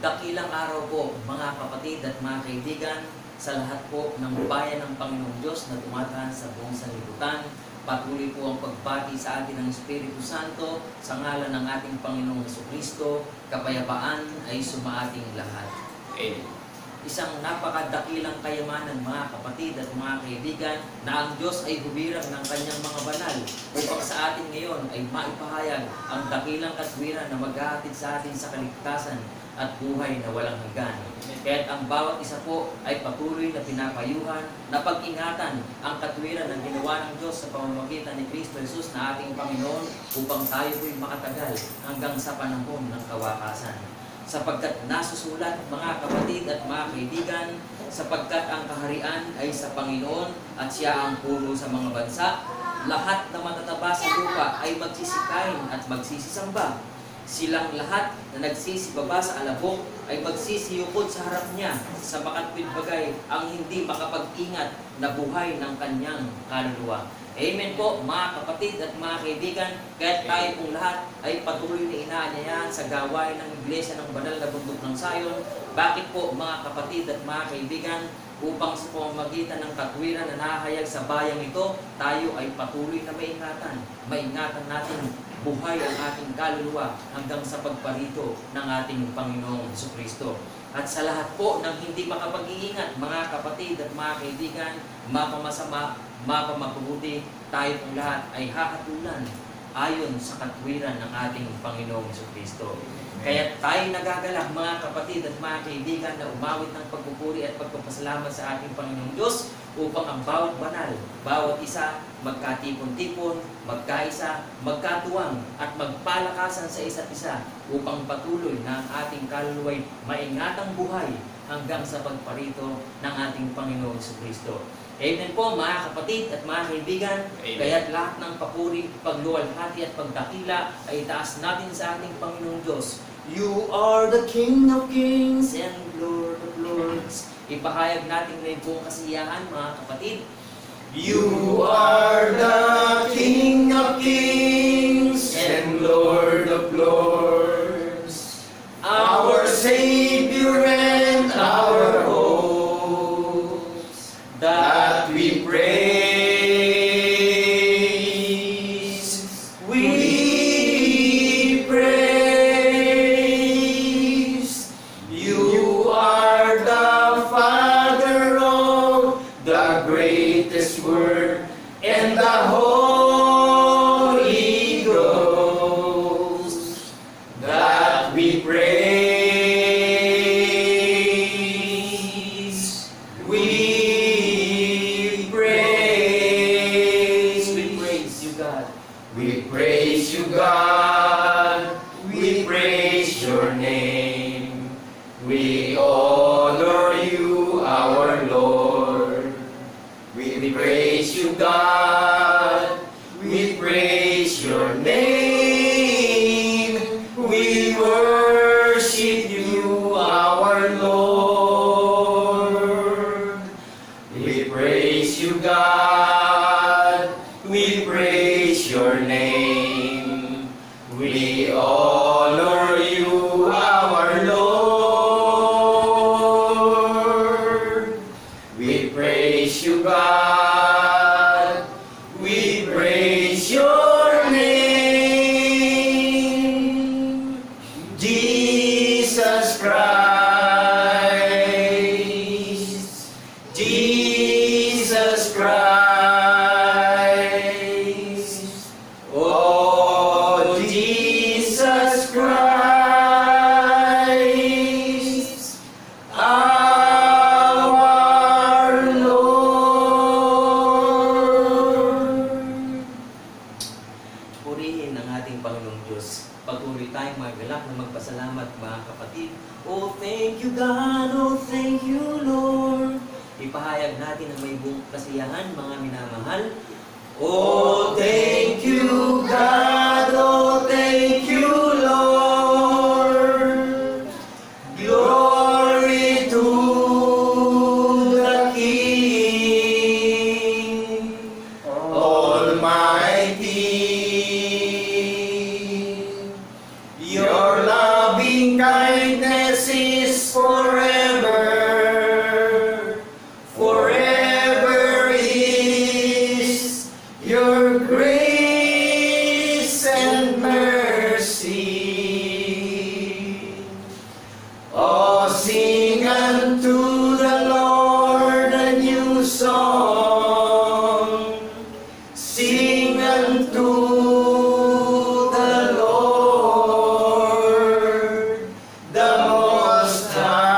Dakilang araw po, mga kapatid at mga kaibigan, sa lahat po ng bayan ng Panginoong Diyos na tumatahan sa buong sanlibutan. Patuloy po ang pagbati sa atin ng Espiritu Santo sa ngalan ng ating Panginoong Jesucristo. Kapayapaan ay sumaating lahat. Amen. Isang napakadakilang kayamanan, mga kapatid at mga kaibigan, na ang Diyos ay hubirang ng kanyang mga banal upang sa atin ngayon ay maipahayag ang dakilang katwiran na maghahatid sa atin sa kaligtasan at buhay na walang hanggan. Kaya't ang bawat isa po ay patuloy na pinapayuhan na pag-ingatan ang katwiran ng ginawa ng Diyos sa pamamagitan ni Kristo Jesus na ating Panginoon upang tayo po'y makatagal hanggang sa panahon ng kawakasan. Sapagkat nasusulat, mga kapatid at mga kaibigan, sapagkat ang kaharian ay sa Panginoon at Siya ang puno sa mga bansa, lahat na matataba sa lupa ay magsisikain at magsisisamba. Silang lahat na nagsisibaba sa alabok ay magsisiyukod sa harap niya sa makatwid bagay ang hindi makapag-ingat na buhay ng kanyang kaluluwa. Amen po, mga kapatid at mga kaibigan. Kahit tayo pong lahat ay patuloy na inaanyayahan sa gawain ng Iglesia ng Banal na Bundok ng Sion. Bakit po, mga kapatid at mga kaibigan? Upang sa pamamagitan ng katwiran na nahahayag sa bayang ito, tayo ay patuloy na maingatan. Maingatan natin buhay ang ating kaluluwa hanggang sa pagparito ng ating Panginoong Jesucristo. At sa lahat po ng hindi makapag-iingat, mga kapatid at mga kaibigan, mapamasama, mapamabuti, tayo pong lahat ay hahatulan ayon sa katwiran ng ating Panginoong Jesucristo. Kaya tayo nagagalak, mga kapatid at mga kaibigan, na umawit ng pagpupuri at pagpapasalamat sa ating Panginoong Diyos upang ang bawat banal, bawat isa, magkatipon-tipon, magkaisa, magkatuwang at magpalakasan sa isa't isa upang patuloy na ang ating kaluluwa'y maingatang buhay hanggang sa pagparito ng ating Panginoong Jesucristo. Amen po, mga kapatid at mga kaibigan. Kaya't lahat ng papuri, pagluwalhati at pagdakila ay itaas natin sa ating Panginoong Diyos. You are the King of Kings and Lord of Lords. Ipahayag natin na buong kasiyahan, mga kapatid. You are the King of Kings and Lord of Lords, our Savior and our hope, that we praise. We praise. You are the Father of the greatest Word and the Holy Ghost, that we praise. We praise. We praise you, God. We praise you, God. We praise your name. We honor you, our Lord. We praise you, God. We praise your name. We worship you, our Lord. We praise you, God. We praise your name. We honor you, our Lord. We praise you, God. We praise your name. Jesus Christ. Jesus Christ. Oh, Jesus Christ, our Lord. Purihin ang ating Panginoong Diyos. Patuloy tayong magalak na magpasalamat, mga kapatid. Oh, thank you, God. Oh, thank you, Lord. Ipahayag natin ang may buong kasiyahan, mga minamahal. Oh, thank you, God. Oh, thank you, Lord. Glory to the King Almighty. Your loving kindness is song. Sing unto the Lord, the Most High.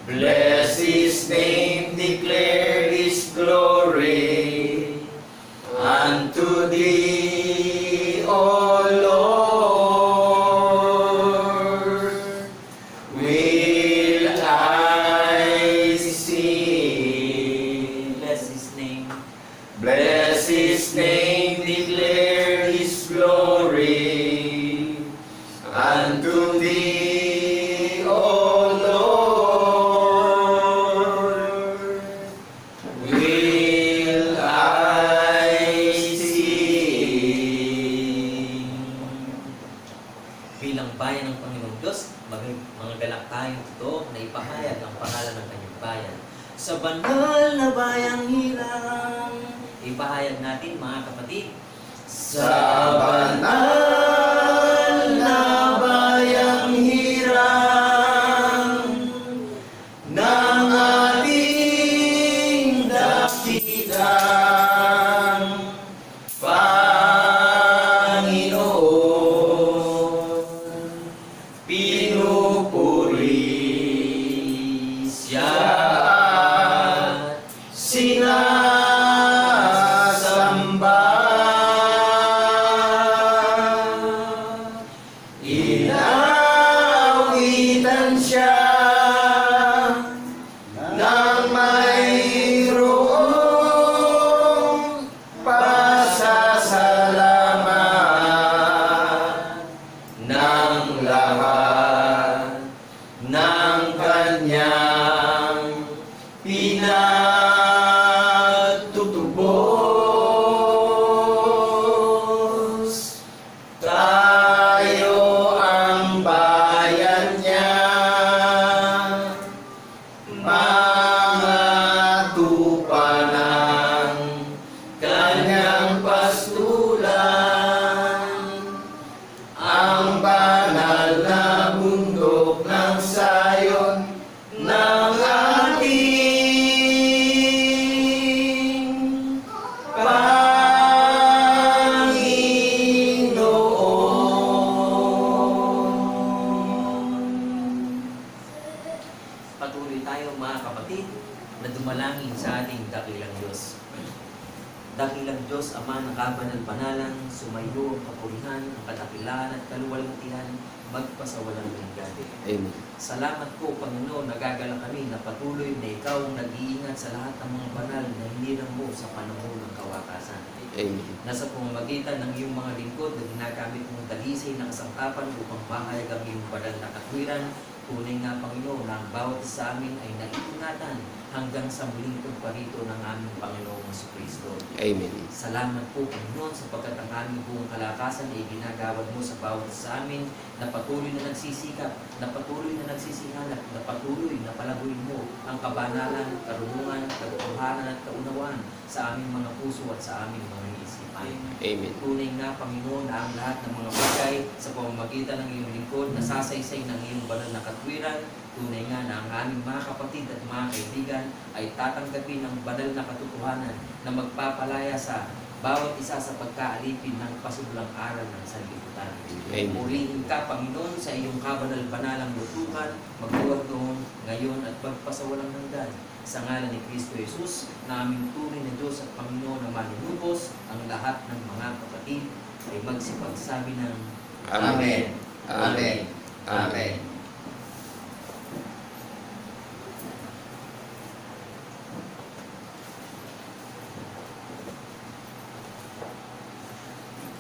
Bless His name, declare His glory unto Thee, O Lord. Will I sing? Bless His name. Bless His name, declare His glory unto Thee, O Lord. Will I sing? Bilang bayan ng Panginoong Diyos, mga galak tayong totoo na ipahayag ang pangalan ng kanyang bayan. Sa banal na bayang hirang, ipahayag natin mga kapatid. Sa banal na bayang hirang ng ating dakilang Panginoon, pinupuri siya at sinasamba. Inawitan siya ng mayroong pasasalamat ng lahat ng kanyang pinagtutubos. Tayo ang bayan niya, mga tupa ng kanyang pastulan, ang banal na bundok ng Sayon ng ating Panginoon. Patuloy tayo mga kapatid na dumalangin sa ating dakilang Diyos. Dakilang Diyos, Ama ng kabanal-banalan, sumayo ang kapurihan, ang kadakilaan at kaluwalhatian, magpasawalang hanggan. Amen. Salamat po, Panginoon, nagagala kami na patuloy na Ikaw ang nag-iingat sa lahat ng mga banal na hinirang mo sa panahon ng kawakasan. Amen. Nasa pamamagitan ng iyong mga lingkod na ginagamit mong dalisay na kasangkapan upang mahayag ang iyong banal na katwiran, tunay nga, Panginoon, na ang bawat sa amin ay naitungatan hanggang sa muling pagparito ng aming Panginoong Jesucristo. Amen. Salamat po, Panginoon, sapagkat ang aming buong kalakasan ay ginagawad mo sa bawat sa amin na patuloy na nagsisikap, na patuloy na nagsisihanap, na patuloy na palaguin mo ang kabanalan, karunungan, katotohanan at kaunawaan sa aming mga puso at sa aming mga isipan. Amen. Tunay nga, Panginoon, na ang lahat ng mga bagay sa pamamagitan ng iyong lingkod na sasaysay ng iyong banal na katwiran, tunay nga na ang aming mga kapatid at mga kaibigan ay tatanggapin ang banal na katotohanan na magpapalaya sa bawat isa sa pagkaalipin ng pasublang aral ng sanlibutan. Amen. Purihin ka, Panginoon, sa iyong kabanal-banalang lutukan, magbuwag noon, ngayon at magpasawalang hanggan. Sa ngalan ni Kristo Jesus, na aming tunay na Diyos at Panginoon na manunubos, ang lahat ng mga kapatid ay magsipagsabi ng Amen. Amen. Amen.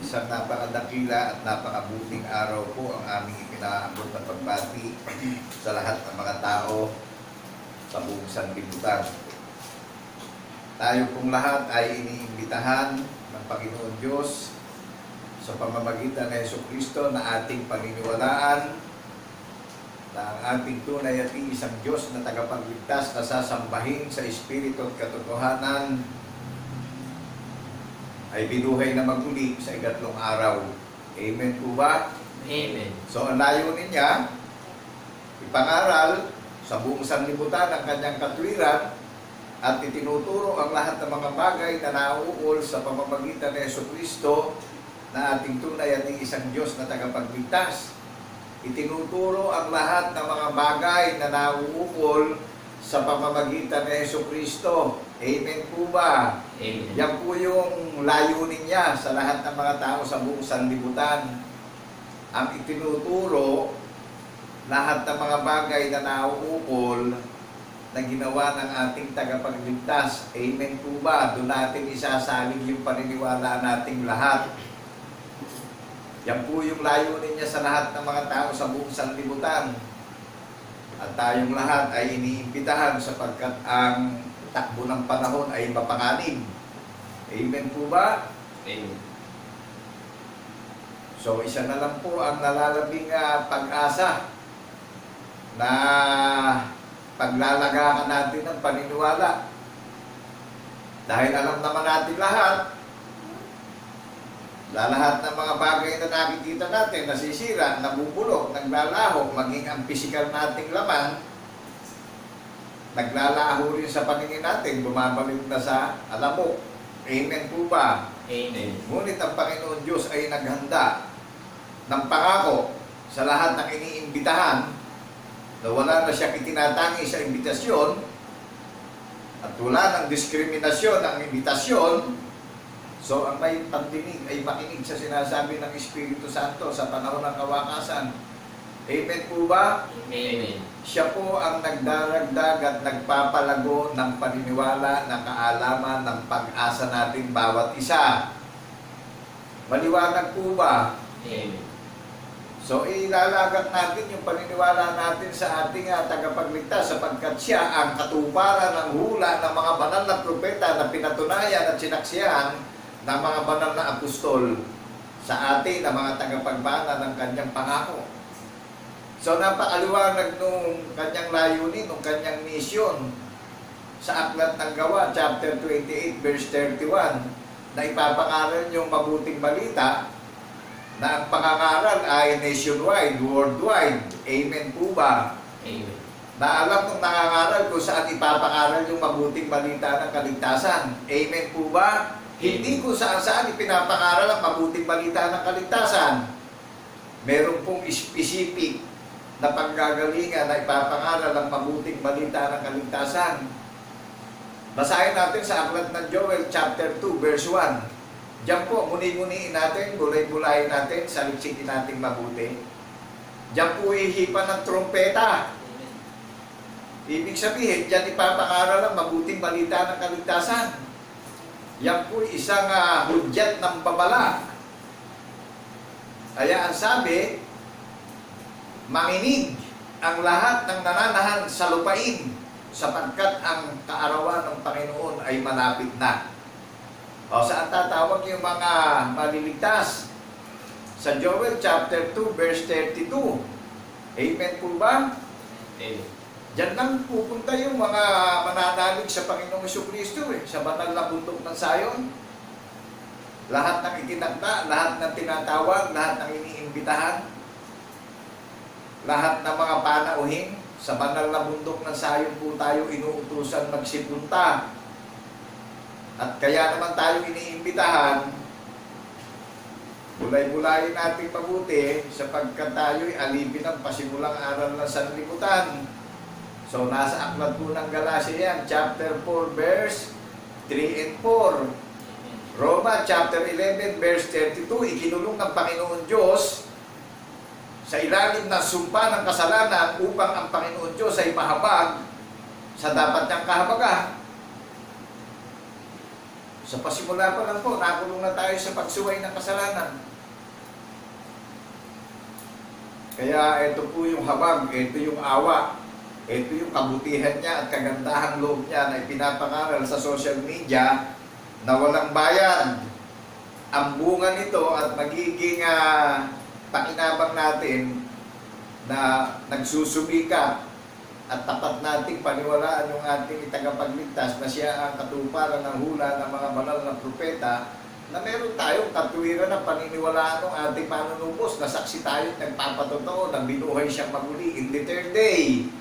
Isang napakadakila at napakabuting araw po ang aming ipinaabot na pagbati sa lahat ng mga tao sa buong sanlibutan. Tayo pong lahat ay iniimbitahan ng Panginoon Diyos sa pamamagitan ng Jesucristo na ating paniniwalaan na ang ating tunay at iisang Diyos na tagapagligtas na sasambahin sa Espiritu at katotohanan ay binuhay na maguli sa ikatlong araw. Amen po ba? Amen. So ang layunin niya ipangaral sa buong sanlibutan ang kanyang katwiran at itinuturo ang lahat ng mga bagay na nauukol sa pamamagitan ni Jesucristo na ating tunay at isang Diyos na tagapagligtas. Itinuturo ang lahat ng mga bagay na nauukol sa pamamagitan ni Jesucristo. Amen po ba? Amen. Yan po yung layunin niya sa lahat ng mga tao sa buong sanlibutan. Ang itinuturo, lahat ng mga bagay na nauukol na ginawa ng ating tagapagligtas. Amen po ba? Doon natin isasalig yung paniniwala nating lahat. Yan po yung layunin niya sa lahat ng mga tao sa buong sanlibutan. At tayong lahat ay iniimbitahan sapagkat ang takbo ng panahon ay mapanganib. Amen po ba? Amen. So, isa na lang po ang nalalabing pag-asa na paglalagaan natin ng paniniwala. Dahil alam naman natin lahat ng mga bagay na nakikita natin, nasisira, nabubulok, naglalaho, maging ang pisikal nating laman, naglalaho rin sa paningin natin, bumabalik na sa alamok. Amen po ba? Amen. Ngunit ang Panginoon Diyos ay naghanda ng pangako sa lahat ng iniimbitahan na wala na siyang itinatangi sa imbitasyon at wala ng diskriminasyon ng imbitasyon. So, ang may pagdinig ay makinig sa sinasabi ng Espiritu Santo sa panahon ng kawakasan. Amen po ba? Amen. Siya po ang nagdaragdag at nagpapalago ng paniniwala, ng kaalaman, ng pag-asa natin bawat isa. Maliwanag po ba? Amen. So, ilalagat natin yung paniniwala natin sa ating tagapagligtas sapagkat siya ang katuparan ng hula ng mga banal na propeta na pinatunayan at sinaksihan ng mga banal na apostol sa atin ang mga tagapagbana ng kanyang pangako. So, napakaliwanag nung kanyang layunin, nung kanyang misyon sa Aklat ng Gawa, chapter 28, verse 31, na ipapangaral yung mabuting balita na ang pangangaral ay nationwide, worldwide. Amen po ba? Amen. Na alam kung nangangaral kung saan ipapangaral yung mabuting balita ng kaligtasan. Amen po ba? Hindi kung saan ipinapangaral ang mabuting balita ng kaligtasan. Meron pong specific na panggagalingan na ipapangaral ang mabuting balita ng kaligtasan. Basahin natin sa Aklat ng Joel, chapter 2, verse 1. Diyan po, muni-muniin natin, bulay-bulayin natin, saliksikin natin mabuti. Diyan po ihipan ng trompeta. Ibig sabihin, diyan ipapangaral ang mabuting balita ng kaligtasan. Yan po isang hudyat ng babala. Kaya ang sabi, manginig ang lahat ng nananahan sa lupain sapagkat ang kaarawan ng Panginoon ay malapit na. O saan tatawag yung mga maliligtas? Sa Joel chapter 2 verse 32. Amen po ba? Amen. Diyan lang pupunta yung mga mananalig sa Panginoong Jesucristo sa banal na bundok ng Sayon. Lahat ng itinagda, lahat ng tinatawag, lahat ng iniimbitahan, lahat ng mga panauhin, sa banal na bundok ng Sayon po tayo inuutusan magsipunta. At kaya naman tayo iniimbitahan, bulay-bulayin natin mabuti sapagkat tayo'y alipin ng pasimulang aral ng sanlibutan. So, nasa aklat po ng Galacia yan, chapter 4, verse 3 and 4. Roma, chapter 11, verse 32, ikinulong ng Panginoon Diyos sa ilalim ng sumpa ng kasalanan upang ang Panginoon Diyos ay mahabag sa dapat niyang kahabagan. Sa pasimula pa lang po, nakulong na tayo sa pagsuway ng kasalanan. Kaya ito po yung habag, ito yung awa, ito yung kabutihan niya at kagandahang loob niya na ipinapangaral sa social media na walang bayad. Ang bunga nito at magiging pakinabang natin na nagsusumikap at tapat nating paniwalaan yung ating tagapagligtas na siya ang katuparan ng hula ng mga banal na propeta na meron tayong katuwiran na paniniwalaan ng ating manunubos, na saksi tayo at nagpapatotoo na binuhay siyang maguli in the third day.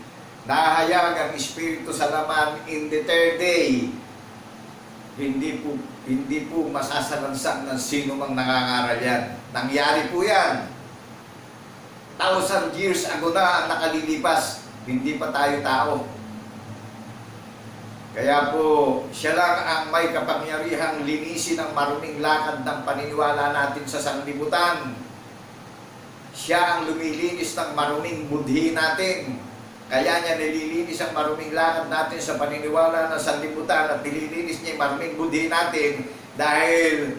Nahayag ang Espiritu sa laman in the third day. Hindi po masasalansan ng sino mang nangangaral yan. Nangyari po yan. 1,000 years ago na ang nakalilipas. Hindi pa tayo tao. Kaya po, siya lang ang may kapangyarihang linisin ang maruming lakad ng paniniwala natin sa sanglibutan. Siya ang lumilinis ng maruming budhi natin. Kaya niya nililinis ang maruming lakad natin sa paniniwala ng sanglibutan at nililinis niya yung maruming budhi natin dahil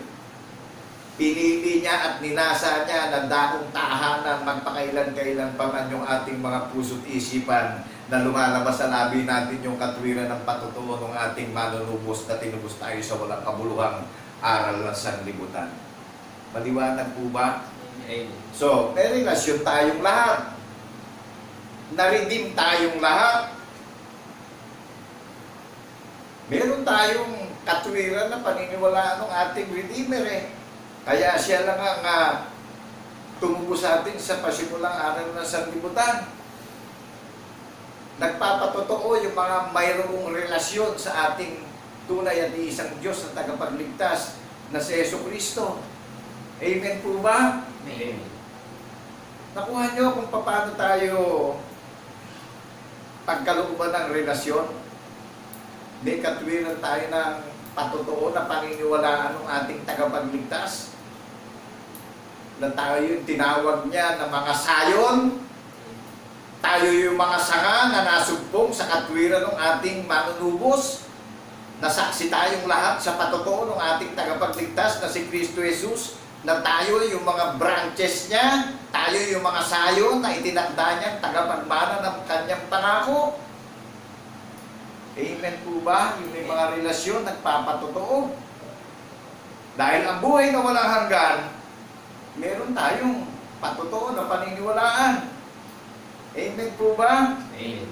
pinili niya at ninasa niya na daong tahanan magpakailan-kailan pa man yung ating mga puso't isipan na lumalabas sa labi natin yung katwiran ng patutuo ng ating manunubos na tinubos tayo sa walang kabuluhang aral ng sanlibutan. Maliwanag po ba? So, may relasyon tayong lahat. Na-redeem tayong lahat. Meron tayong katwiran na paniniwalaan ng ating Redeemer eh. Kaya siya lang ang tumubo sa atin sa pasimulang aral ng sanlibutan. Nagpapatotoo yung mga mayroong relasyon sa ating tunay at isang Diyos na tagapagligtas na si Jesucristo. Amen po ba? Amen. Nakuha nyo kung paano tayo pagkalooban ng relasyon. May katwiran tayo ng patotoo na paniniwalaan ng ating tagapagligtas. Na tayo yung tinawag niya na mga sayon. Tayo yung mga sanga na nasugpong sa katwiran ng ating manunubos. Nasaksi tayong lahat sa patotoo ng ating tagapagligtas na si Kristo Jesus. Na tayo yung mga branches niya. Tayo yung mga sayon na itinakda niyang tagapagmana ng kanyang pangako. Amen po ba? Yung may mga relasyon nagpapatotoo. Dahil ang buhay na walang hanggan, meron tayong patotoo na paniniwalaan. Amen po ba? Amen.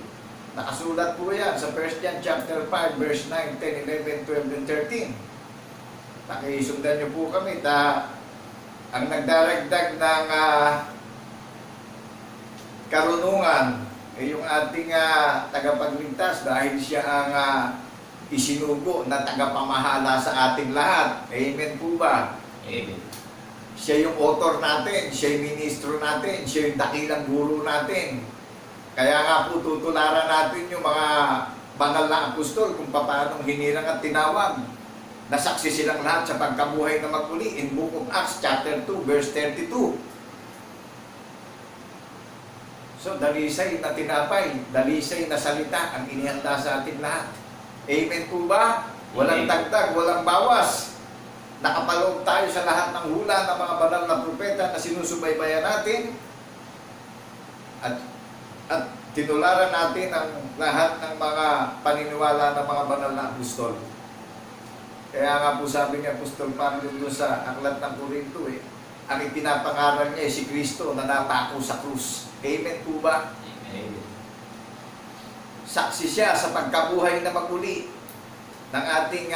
Nakasulat po yan sa 1 John chapter 5, verse 9, 10, 11, 12, and 13. Nakisundan niyo po kami ang nagdaragdag ng karunungan ay yung ating tagapagligtas dahil siya ang isinugo na tagapamahala sa ating lahat. Amen po ba? Amen. Siya yung author natin, siya yung ministro natin, siya yung dakilang guro natin. Kaya nga po tutularan natin yung mga banal na apostol kung paano hinirang at tinawag. Nasaksi silang lahat sa pagkabuhay na magmuli in Book of Acts chapter 2 verse 32. So dalisay na tinapay, dalisay na salita ang inihanda sa ating lahat. Amen po ba? Walang dagdag, walang bawas. Nakapaloob tayo sa lahat ng hula ng mga banal na propeta na sinusubaybayan natin at tinularan natin ang lahat ng mga paniniwala ng mga banal na apostol. Kaya nga po sabi ni Apostol Pablo doon sa Aklat ng Corinto ang ipinapangaral niya ay si Kristo na napako sa krus. Amen po ba? Amen. Saksi siya sa pagkabuhay na maguli ng ating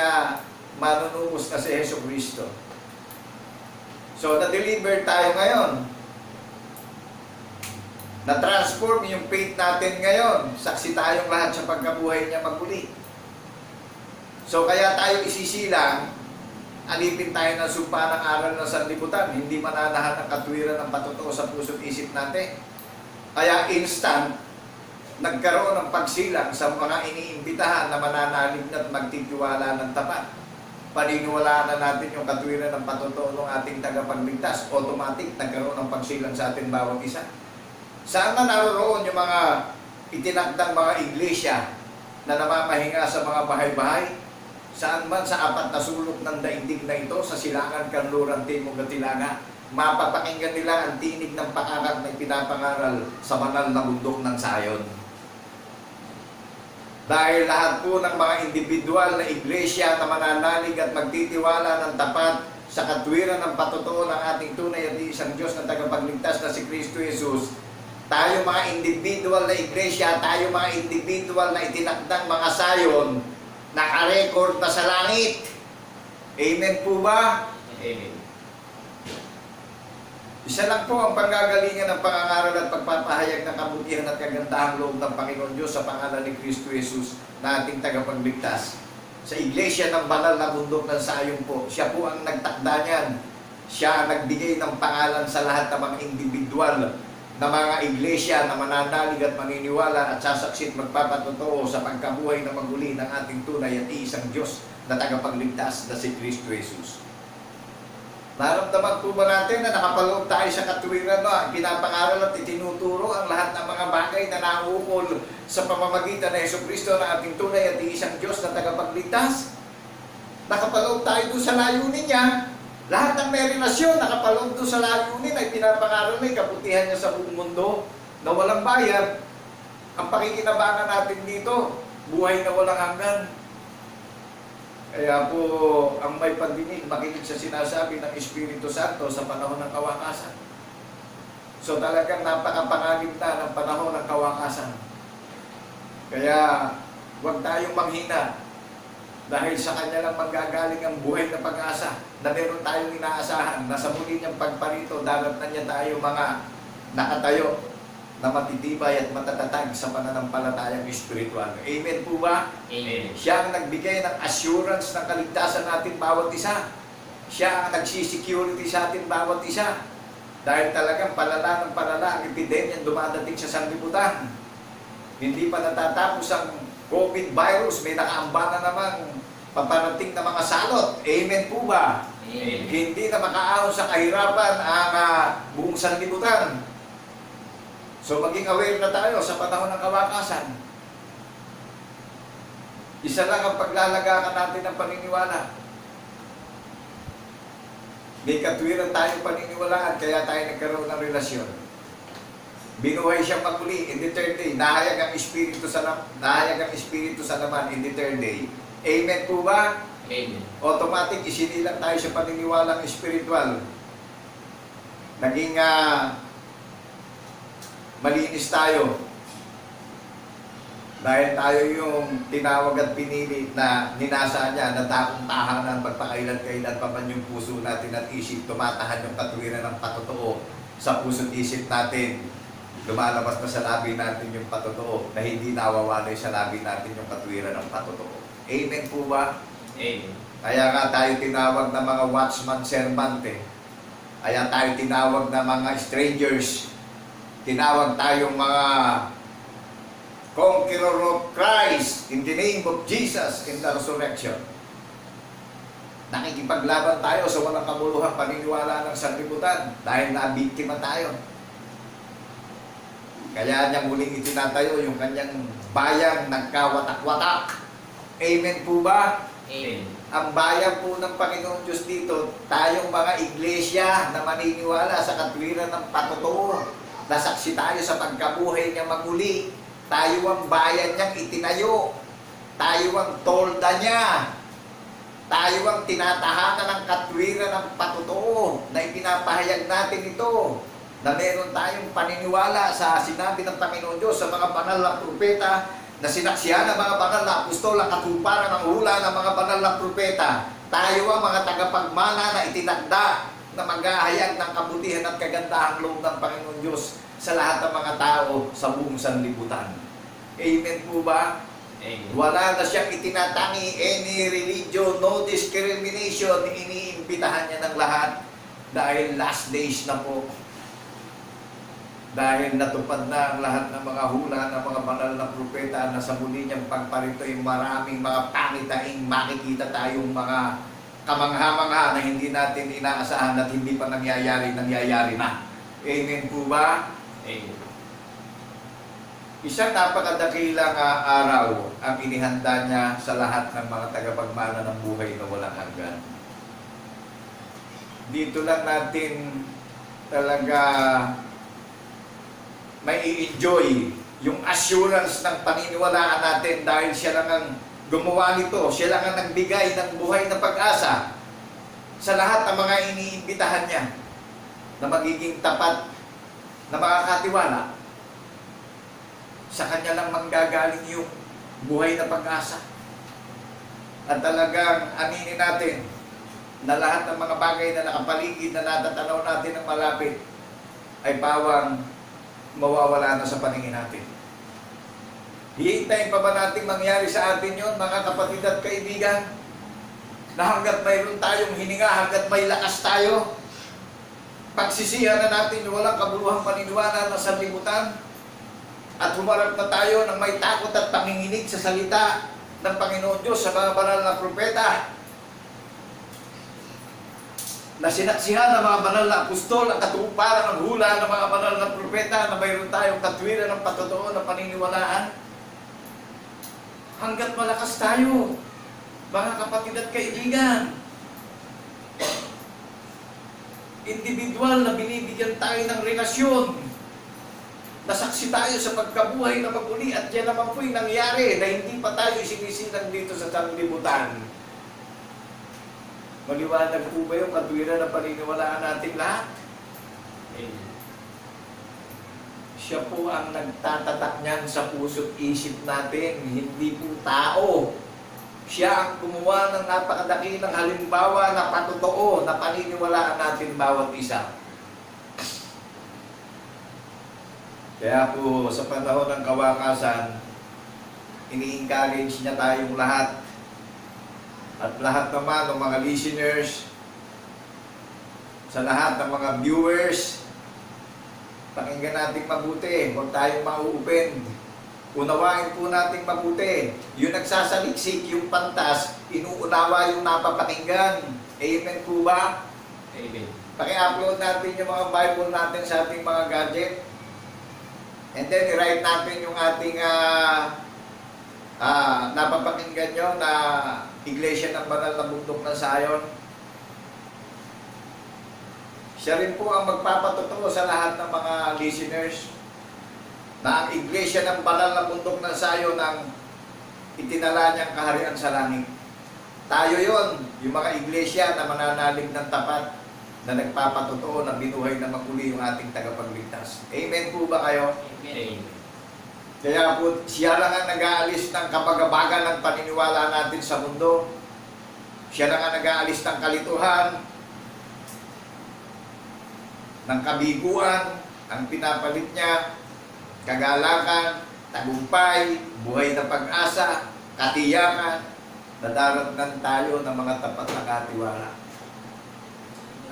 manunubos na si Jesucristo. So, na-deliver tayo ngayon. Na-transform yung faith natin ngayon. Saksi tayong lahat sa pagkabuhay niya maguli. So, kaya tayo isisilang, alipin tayo ng sumpa ng aral ng sanlibutan. Hindi mananahan ang katwiran ng patotoo sa puso't isip natin. Kaya instant, nagkaroon ng pagsilang sa mga iniimbitahan na mananalig at magtitiwala ng tapat. Paniniwalaan na natin yung katwiran ng patotoo ng ating tagapagligtas. Automatic, nagkaroon ng pagsilang sa ating bawat isa. Saan na naroon yung mga itinakdang mga iglesia na namamahinga sa mga bahay-bahay? Saan man sa apat na sulok ng daigdig na ito, sa Silangan, Kanluran, Timog at Tilaga, mapapakinggan nila ang tinig ng pangaral na ipinapangaral sa banal na bundok ng Sayon. Dahil lahat po ng mga individual na iglesia na mananalig at magtitiwala ng tapat sa katwiran ng patotoo ng ating tunay at isang Diyos na tagapagligtas na si Kristo Jesus, tayo mga individual na iglesia, tayo mga individual na itinakdang mga sayon, naka-record na sa langit. Amen po ba? Amen. Isa lang po ang panggagalingan ng pangangaral at pagpapahayag ng kabutihan at kagandahang loob ng Panginoon Diyos sa pangalan ni Kristo Jesus na ating tagapagligtas. Sa iglesia ng banal na bundok ng sayong po, siya po ang nagtakda niyan. Siya ang nagbigay ng pangalan sa lahat ng mga individual na mga iglesia na mananalig at maniniwala at sasaksi at magpapatotoo sa pagkabuhay na maguli ng ating tunay at iisang Diyos na tagapagligtas na si Kristo Jesus. Naramdaman po ba natin na nakapaloob tayo sa katuwiran na pinapangaral at itinuturo ang lahat ng mga bagay na nauukol sa pamamagitan ng Jesucristo na ating tunay at iisang Diyos na tagapagligtas? Nakapaloob tayo doon sa layunin niya. Lahat ng may relasyon, nakapaloob doon sa layunin ay pinapangaral na kabutihan niya sa buong mundo na walang bayad. Ang pakikinabangan natin dito, buhay na walang hanggan. Kaya po, ang may pandinig, makinig sa sinasabi ng Espiritu Santo sa panahon ng kawakasan. So talagang napakapanganib na ng panahon ng kawakasan. Kaya, huwag tayong manghina. Dahil sa Kanya lang manggagaling ang buhay na pag-asa na meron tayong inaasahan na sa muli niyang pagparito, daratnan niya tayo mga nakatayo na matitibay at matatatag sa pananampalatayang espiritual. Amen po ba? Amen. Siya ang nagbigay ng assurance ng kaligtasan natin bawat isa. Siya ang nagsisecurity sa atin bawat isa. Dahil talagang palala ng palala ang epidemya dumadating sa sanlibutan. Hindi pa natatapos ang COVID virus, may nakaamba na namang paparating na mga salot. Amen po ba? Amen. Hindi na makaahon sa kahirapan ang buong sanlibutan. So maging aware na tayo sa panahon ng kawakasan. Isa lang ang paglalagakan natin ng paniniwala. May katwiran tayong paniniwalaan, kaya tayo nagkaroon ng relasyon. Binuhay siyang maguli in the third day. Nahayag ang Espiritu sa laman in the third day. Amen po ba? Amen. Automatic, isinilang tayo sa paniniwalang espiritual. Naging malinis tayo. Dahil tayo yung tinawag at pinili na ninasa niya na takong tahanan pagpakailan-kailan pa man yung puso natin at isip, tumatahan yung katwiran ng patotoo sa puso't isip natin. Lumalabas na sa labi natin yung patotoo na hindi nawawalay sa labi natin yung katwiran ng patotoo. Amen po ba? Amen. Kaya nga tayo tinawag na mga watchman servante. Kaya tayo tinawag na mga strangers. Tinawag tayong mga conqueror of Christ in the name of Jesus in the resurrection. Nakikipaglaban tayo sa walang kabuluhang paniniwala ng sanlibutan dahil nabiktima tayo. Kaya niya muling itinatayo yung kanyang bayang nagkawatak-watak. Amen po ba? Amen. Ang bayan po ng Panginoon Diyos dito, tayong mga iglesia na maniniwala sa katwiran ng patotoo. Nasaksi tayo sa pagkabuhay niya maguli. Tayo ang bayan niyang itinayo. Tayo ang tolda niya. Tayo ang tinatahanan ng katwiran ng patotoo na ipinapahayag natin ito. Na meron tayong paniniwala sa sinabi ng Panginoon Diyos sa mga banal na propeta na sinaksihan ng mga banal na apostol ang katuparan ng hula ng mga banal na propeta. Tayo ang mga tagapagmana na itinagda na maghahayag ng kabutihan at kagandahang loob ng Panginoon Diyos sa lahat ng mga tao sa buong sanlibutan. Amen po ba? Amen. Wala na siyang itinatangi, any religion, no discrimination, iniimbitahan niya ng lahat dahil last days na po. Dahil natupad na ang lahat ng mga hula ng mga banal na propeta na sa muli niyang pagparito ay maraming mga pangitaing makikita tayong mga kamangha-mangha na hindi natin inaasahan at hindi pa nangyayari na. Amen po ba? Amen. Isang napakadakilang araw ang inihanda niya sa lahat ng mga tagapagmana ng buhay na walang hanggan. Dito lang natin talaga may i-enjoy yung assurance ng paniniwalaan natin dahil siya lang ang gumawa nito, siya lang ang nagbigay ng buhay na pag-asa sa lahat ng mga iniimbitahan niya na magiging tapat na makakatiwala. Sa kanya lang manggagaling yung buhay na pag-asa. At talagang aminin natin, na lahat ng mga bagay na nakapaligid na natatanaw natin ng malapit ay pawang mawawala na sa paningin natin. Hihintayin pa ba natin mangyari sa atin yon, mga kapatid at kaibigan? Na hanggat mayroon tayong hininga, hanggat may lakas tayo, pagsisihan na natin walang kabuluhang paniniwala na sanlibutan, at humarap na tayo ng may takot at panginginig sa salita ng Panginoon Diyos sa mga banal na propeta, na sinaksihan ng mga banal na apostol ang katuparan ng hula ng mga banal na propeta, na mayroon tayong katwiran ng patotoo na paniniwalaan. Hanggat malakas tayo, mga kapatid at kaibigan, individual na binibigyan tayo ng relasyon, nasaksi tayo sa pagkabuhay na maguli, at yan naman po'y nangyari na hindi pa tayo sinisilang dito sa sanlibutan. Maliwanag po ba yung katwiran na paniniwalaan natin lahat? Siya po ang nagtatatak niyan sa puso't isip natin, hindi po tao. Siya ang gumawa ng napakadakilang halimbawa na patotoo na paniniwalaan natin bawat isa. Kaya po sa panahon ng kawakasan, ini-encourage niya tayong lahat, at lahat naman ng mga listeners, sa lahat ng mga viewers, pakinggan natin mabuti, huwag tayong ma-open. Unawain po natin mabuti. Yung nagsasaliksik, yung pantas, inuunawa yung napapakinggan. Amen po ba? Amen. Paki-upload natin yung mga Bible natin sa ating mga gadget. And then, i-write natin yung ating napapakinggan nyo na Iglesia ng Banal na Bundok ng Zion. Siya rin po ang magpapatotoo sa lahat ng mga listeners na ang Iglesia ng Banal na Bundok ng Zion ang itinala niyang kaharian sa langit. Tayo yon, yung mga iglesia na mananalig ng tapat, na nagpapatotoo na binuhay na maguli yung ating tagapagligtas. Amen po ba kayo? Amen. Kaya po, siya lang ang nag-aalis ng kabagabagan ng paniniwala natin sa mundo. Siya lang ang nag-aalis ng kalituhan, ng kabiguan, ang pinapalit niya, kagalakan, tagumpay, buhay na pag-asa, katiyakan, nadaratnan tayo ng mga tapat na katiwala.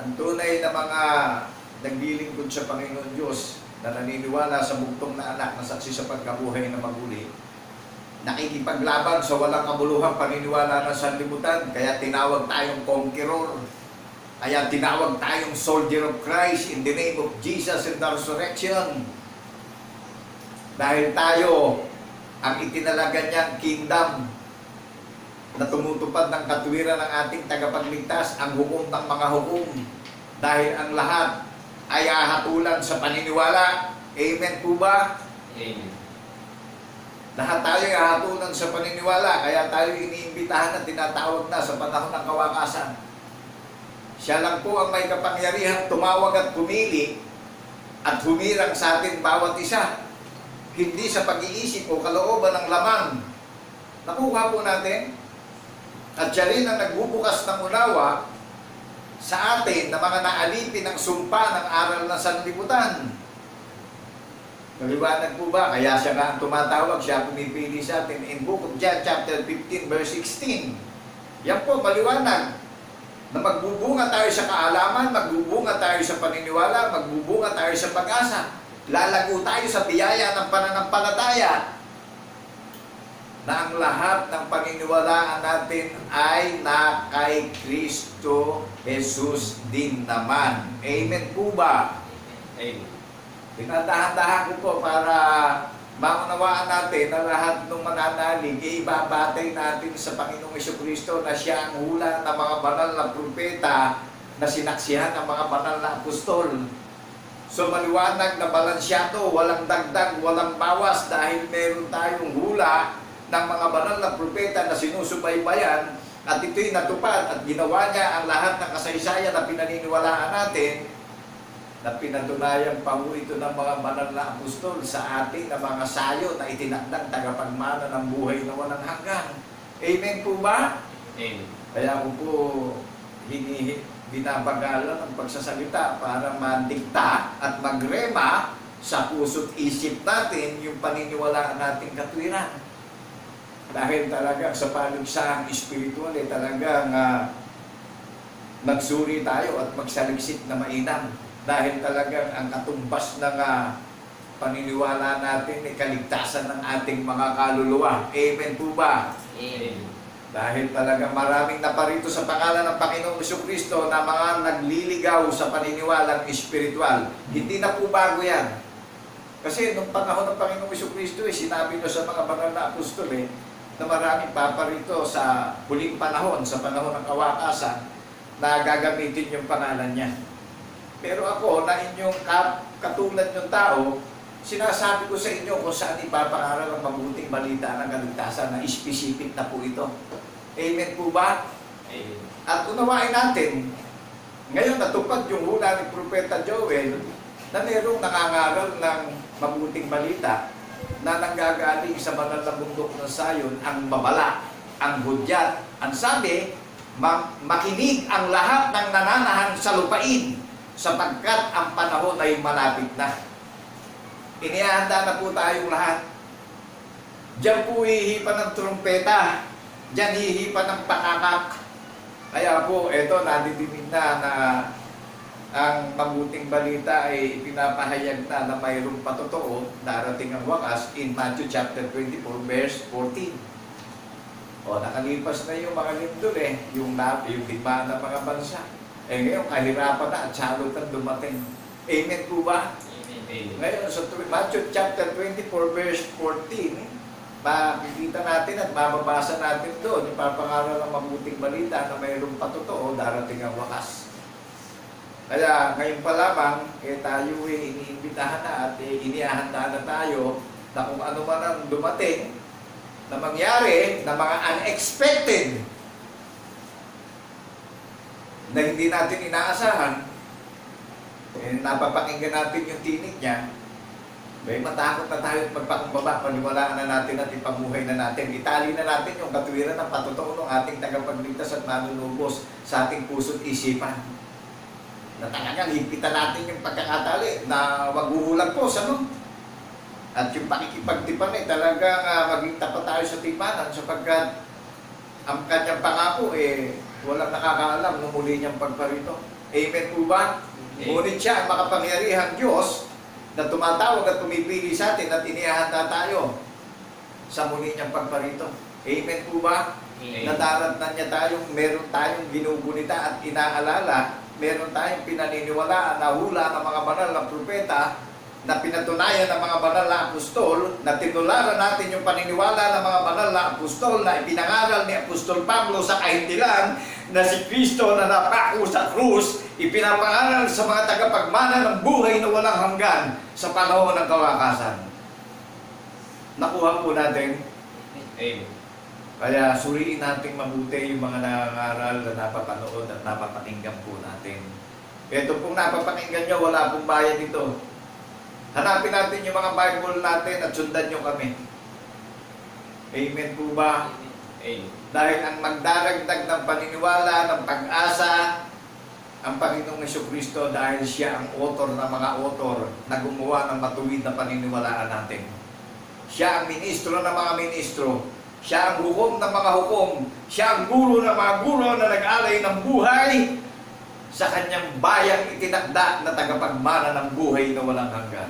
Ang tunay na mga naglilingkod sa Panginoon Diyos, na naniniwala sa bugtong na anak na saksi sa pagkabuhay na maguli, nakikipaglaban sa walang kabuluhang paniniwala ng sanlibutan, kaya tinawag tayong conqueror, kaya tinawag tayong soldier of Christ in the name of Jesus and the resurrection. Dahil tayo ang itinalagan niyang kingdom na tumutupad ng katwiran ng ating tagapagligtas, ang hukom ng mga hukom, dahil ang lahat ay ahatulan sa paniniwala. Amen po ba? Amen. Lahat tayo ay ahatulan sa paniniwala, kaya tayo iniimbitahan at tinatawag na sa panahon ng kawakasan. Siya lang po ang may kapangyarihang tumawag at pumili at humirang sa atin bawat isa, hindi sa pag-iisip o kalooban ng lamang. Nakuha po natin, at siya rin ang nagbubukas ng unawa sa atin na mga naalipin ng sumpa ng aral ng sanlibutan. Maliwanag po ba? Kaya siya nga ang tumatawag, siya pumipili sa atin in Book of John chapter 15 verse 16. Yan po, maliwanag. Na magbubunga tayo sa kaalaman, magbubunga tayo sa paniniwala, magbubunga tayo sa pag-asa. Lalago tayo sa biyaya ng pananampalataya. Na ang lahat ng paniniwalaan natin ay na kay Kristo Jesus din naman. Amen po ba? Amen. Tinatahan-tahan ko po para maunawaan natin na lahat ng mananalig, ibabatay natin sa Panginoong Jesucristo na siya ang hula ng mga banal na propeta na sinaksihan ng mga banal na apostol. So maliwanag na balansyado, walang dagdag, walang bawas, dahil meron tayong hula ng mga banal na propeta na sinusubaybayan, at ito'y natupad at ginawa niya ang lahat ng kasaysayan na pinaniniwalaan natin, na pinatunayan pa mo ito ng mga banal na apostol sa ating na mga sayo na itinakdang tagapagmana ng buhay na walang hanggan. Amen po ba? Amen. Kaya ko po binabagalan ang pagsasalita para mandikta at magrema sa puso't isip natin yung paniniwalaan nating katwiran. Dahil talagang sa panugsahang espiritual talagang magsuri tayo at magsaliksik na mainam. Dahil talagang ang katumbas ng paniniwala natin ay kaligtasan ng ating mga kaluluwa. Amen po ba? Amen. Dahil talagang maraming naparito sa pangalan ng Panginoong Jesucristo na mga nagliligaw sa paniniwalang espiritual. Hindi na po bago yan. Kasi nung panahon ng Panginoong Jesucristo, sinabi niya sa mga banal na apostol na maraming paparito sa huling panahon, sa panahon ng kawakasan, na gagamitin yung pangalan niya. Pero ako, na inyong katulad ng tao, sinasabi ko sa inyo kung saan ipapangaral ang mabuting balita ng kaligtasan na specific na po ito. Amen po ba? Amen. At unawain natin, ngayon natupad yung hula ni Propeta Joel na mayroong nangangaral ng mabuting balita na nanggagaling sa banal na bundok ng Sayon, ang babala, ang hudyat. Ang sabi, makinig ang lahat ng nananahan sa lupain sapagkat ang panahon ay malapit na. Inihanda na po tayong lahat. Diyan po hihipan ng trumpeta. Diyan hihipan ng pakakak. Kaya po, eto, nadidinig na ang mabuting balita ay pinapahayag na mayroong patotoo, darating ang wakas in Matthew chapter 24, verse 14. O, nakalipas na yung mga lindol yung lima ng mga bansa. Ngayon, kahirapan na at salutan dumating. Amen po ba? Amen. Ngayon, sa Matthew chapter 24, verse 14, makikita natin at mababasa natin doon, ipapangaral ng mabuting balita na mayroong patotoo, darating ang wakas. Kaya ngayon pa lamang, tayo iniimbitahan na at inihahanda na tayo na kung ano man ang dumating na mangyari, na mga unexpected na hindi natin inaasahan, napapakinggan natin yung tinig niya, may matakot na tayo at magpakumbaba, paniwalaan na natin at ipamuhay na natin. Itali na natin yung katwiran ng patotoo ng ating tagapagligtas at manunubos sa ating puso't isipan. Na talagang hipitan natin yung pagkakatali na maghuhulag po sa At yung pakikipagtipan talagang maging tapat tayo sa tipanan sapagkat ang kanyang pangako walang nakakaalam nung muli niyang pagparito. Amen po ba? Ngunit siya ang makapangyarihang Diyos na tumatawag at tumipili sa atin at inihahanda tayo sa muli niyang pagparito. Amen po ba? Amen. Nadaratnan niya meron tayong ginugunita at inaalala, meron tayong pinaniniwalaan na hula ng mga banal na propeta na pinatunayan ng mga banal na apostol, na tinularan natin yung paniniwala ng mga banal na apostol na ipinangaral ni Apostol Pablo sa kahintilan na si Kristo na napako sa krus, ipinapangaral sa mga tagapagmana ng buhay na walang hanggan sa panahon ng kawakasan. Nakuha po natin. Amen. Kaya suriin natin mabuti yung mga nangangaral na napapanood at napapakinggan po natin. Ito pong napapakinggan nyo, wala pong bayad ito. Hanapin natin yung mga Bible natin at sundan nyo kami. Amen po ba? Amen. Dahil ang magdaragdag ng paniniwala, ng pag-asa, ang Panginoong Jesucristo dahil siya ang author ng mga author na gumawa ng matuwid na paniniwalaan natin. Siya ang ministro ng mga ministro. Siya ang hukom ng mga hukom. Siya ang guro ng mga guro na nag-alay ng buhay sa kanyang bayang itinakda na tagapagmana ng buhay na walang hanggan.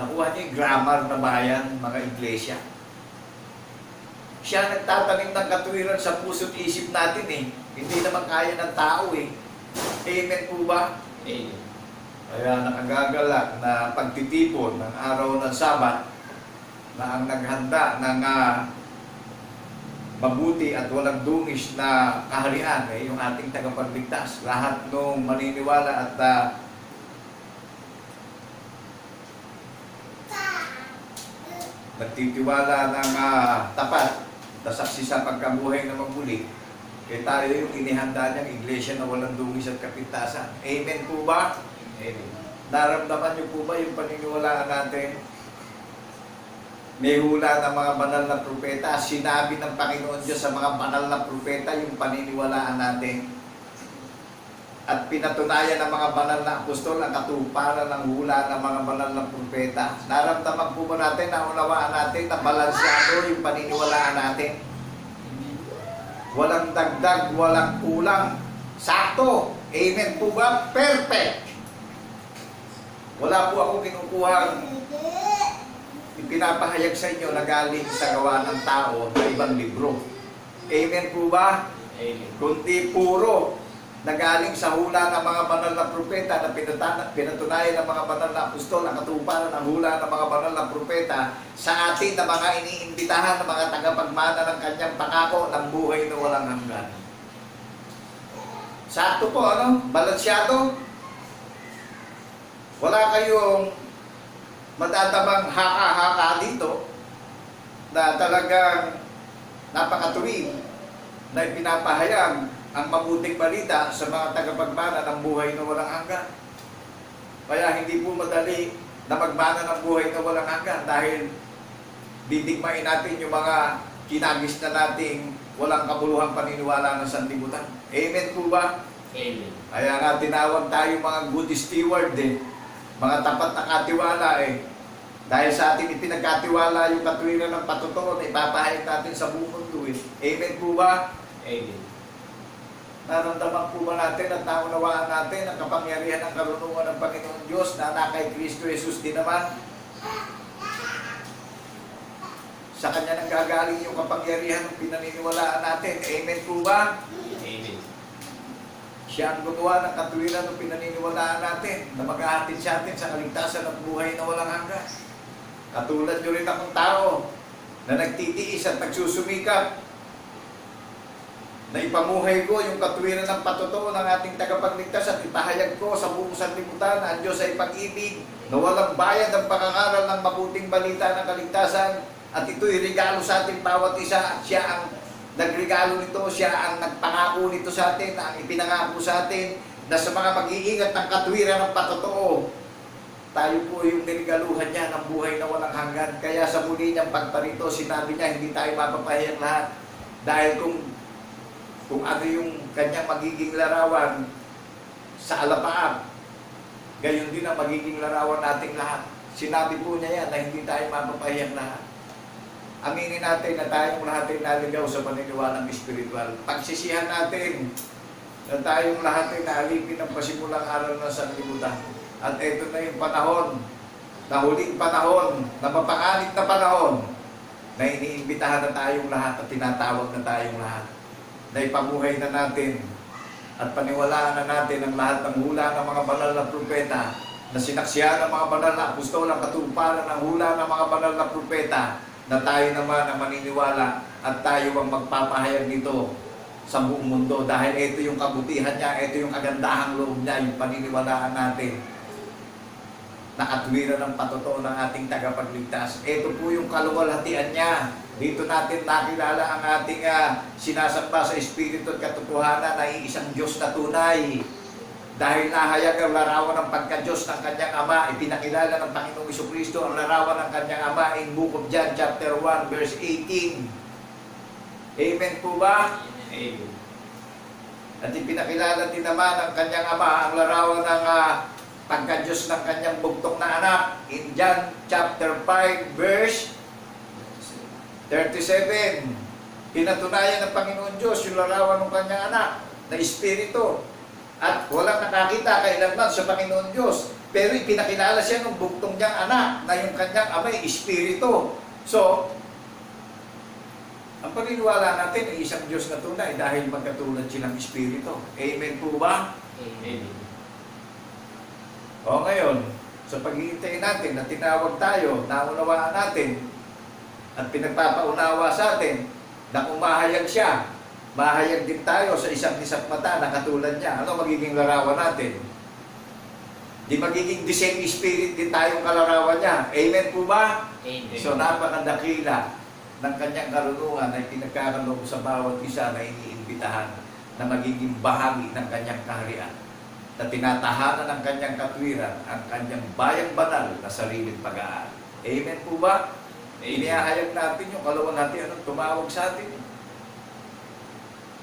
Nakuha niyo yung grammar na bayan, mga iglesia. Siya nagtatanim ng katwiran sa puso't isip natin Hindi naman kaya ng tao Amen po ba? Amen. Kaya nakagagalak na pagtitipon ng araw ng Sabat na ang naghanda ng mabuti at walang dungis na kaharian yung ating tagapagligtas. Lahat nung maniniwala at nagtitiwala ng tapat na saksi sa pagkabuhay na magmuli, tayo yung inihanda niyang iglesia na walang dungis at kapintasan. Amen po ba? Amen. Naramdaman niyo po ba yung paniniwalaan natin? May hula ng mga banal na propeta. Sinabi ng Panginoon Diyos sa mga banal na propeta yung paniniwalaan natin. at pinatunayan ng mga banal na apostol ang katuparan ng hula ng mga banal na propeta. Naramdaman po ba natin, naunawaan natin na balansyado yung paniniwalaan natin? Walang dagdag, walang kulang. Sakto. Amen po ba? Perfect. Wala po akong kinukuhang ipinapahayag sa inyo na galing sa gawa ng tao na ibang libro. Amen po ba? Amen. Kundi puro na galing sa hula ng mga banal na propeta na pinatunayan ng mga banal na apostol ang katuparan ng hula ng mga banal na propeta sa atin na mga iniimbitahan ng mga tagapagmana ng kanyang pangako ng buhay na walang hanggan. Sakto po, ano? Balansyado. Wala kayong matatabang haka-haka dito na talagang napakatuwid na ipinapahayag ang mabuting balita sa mga tagapagmana ng buhay na walang hanggan. Kaya hindi po madali na magmana ng buhay na walang hanggan dahil didigmain natin yung mga kinagis na nating walang kabuluhang paniniwala ng sanlibutan. Amen po ba? Amen. Kaya nga tinawag tayo mga good steward mga tapat na katiwala Dahil sa ating ipinagkatiwala yung katwiran ng patotoo na ipapahayag natin sa buong mundo Amen po ba? Amen. Naramdaman po ba natin at naunawaan natin ang kapangyarihan ng karunungan ng Panginoon Diyos na anak kay Kristo Jesus din naman? Sa Kanya nang gagaling yung kapangyarihan ng pinaniniwalaan natin. Amen po ba? Amen. Siya ang gumawa ng katwiran ng pinaniniwalaan natin na mag-ahatid sa atin sa kaligtasan at buhay na walang hanggan. Katulad nyo rin akong tao na nagtitiis at nagsusumikap na ipamuhay ko yung katwiran ng patotoo ng ating tagapagligtas at ipahayag ko sa buong sanlibutan na ang Diyos ay pag-ibig na walang bayad ang pangangaral ng mabuting balita ng kaligtasan at ito'y regalo sa ating bawat isa. Siya ang nagregalo nito, siya ang nagpangako nito sa atin, na ang ipinangako sa atin na sa mga mag-iingat ng katwiran ng patotoo, tayo po yung niregaluhan niya ng buhay na walang hanggan. Kaya sa muli niyang pagparito, sinabi niya hindi tayo mapapahayag lahat dahil kung ano yung kanyang magiging larawan sa alapaap, gayon din ang magiging larawan nating lahat. Sinabi po niya yan na hindi tayo mapapahayag lahat. Aminin natin na tayong lahat ay naligaw sa paniniwalang espiritual. Pagsisihan natin na tayong lahat ay naalipin ng pasimulang araw ng sanlibutan. At ito na yung panahon, na huling panahon, na mapanganib na panahon, na iniimbitahan na tayong lahat at tinatawag na tayong lahat. Na ipamuhay na natin at paniwalaan na natin ang lahat ng hula ng mga banal na propeta, na sinaksihan ng mga banal na apostol ang katuparan ng hula ng mga banal na propeta, na tayo naman ang maniniwala at tayo ang magpapahayag nito sa buong mundo dahil ito yung kabutihan niya, ito yung kagandahang loob niya, yung paniniwalaan natin na katwiran ng patotoo ng ating tagapagligtas. Ito po yung kaluwalhatian niya. Dito natin nakilala ang ating sinasamba sa Espiritu at katotohanan na iisang Diyos na tunay. Dahil nahayag ang larawan ng pagka-Diyos ng kanyang Ama, ipinakilala ng Panginoong Jesucristo ang larawan ng kanyang Ama in Book of John chapter 1 verse 18. Amen po ba? Amen. At ipinakilala din naman ng kanyang Ama ang larawan ng pagka-Diyos ng kanyang bugtong na anak in John chapter 5 verse 37. Pinatunayan ng Panginoon Diyos yung larawan ng kanyang anak na Espiritu. At walang nakakita kailanman sa Panginoon Diyos. Pero ipinakilala siya ng bugtong niyang anak na yung kanyang ama ay Espiritu. So, ang paniniwala natin ay isang Diyos na tunay dahil magkatulad silang Espiritu. Amen po ba? Amen. O ngayon, sa paghihintay natin na tinawag tayo, naunawaan natin, at pinagpapaunawa sa atin na kung mahayag siya, mahayag din tayo sa isang isang mata na katulad niya. Ano magiging larawan natin? Di magiging the same spirit din tayong kalarawan niya. Amen po ba? Amen. So napakadakila ng kanyang karunungan ay pinagkakaloob sa bawat isa na iniimbitahan na magiging bahagi ng kanyang kaharian, na tinatahanan ng kanyang katwiran ang kanyang bayang banal na sariling pag-aari. Amen po ba? Inihahayag natin yung kaluwalhatian ng tumawag sa atin.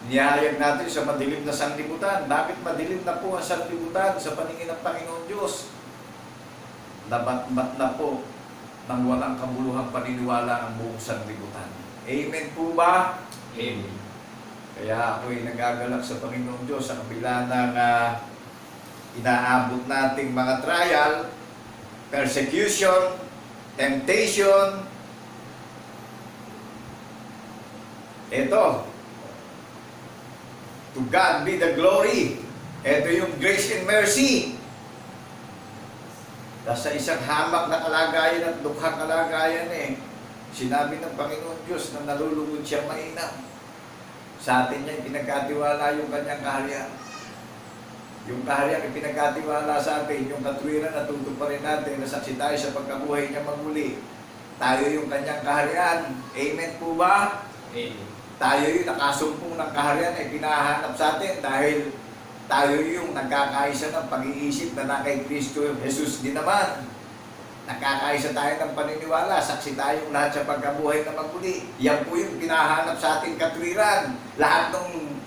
Nihayag natin sa madilim na sanlibutan. Bakit madilim na po ang sanlibutan sa paningin ng Panginoon Diyos? Nabatbat na po ng walang kabuluhang paniniwala ang buong sanlibutan. Amen po ba? Amen. Kaya ako'y nagagalak sa Panginoon Diyos sa kabila ng inaabot nating mga trial, persecution, temptation. Ito, to God be the glory. Ito yung grace and mercy. Sa isang hamak na kalagayan at dukhang kalagayan sinabi ng Panginoon Diyos na nalulugod siyang mainam. Sa atin niya pinagkatiwala yung kanyang kaharian. Yung kaharian pinagkatiwala sa atin, yung katwiran na tutuparin natin, nasaksi tayo sa pagkabuhay niya magmuli. Tayo yung kanyang kaharian. Amen po ba? Amen. Tayo yung nakasumpong ng kaharian ay pinahanap sa atin dahil tayo yung nagkakaisa ng pag-iisip na kay Kristo Jesus din naman. Nagkakaisa tayo ng paniniwala, saksi tayong lahat sa pagkabuhay na magmuli. Yan po yung pinahanap sa ating katwiran. Lahat ng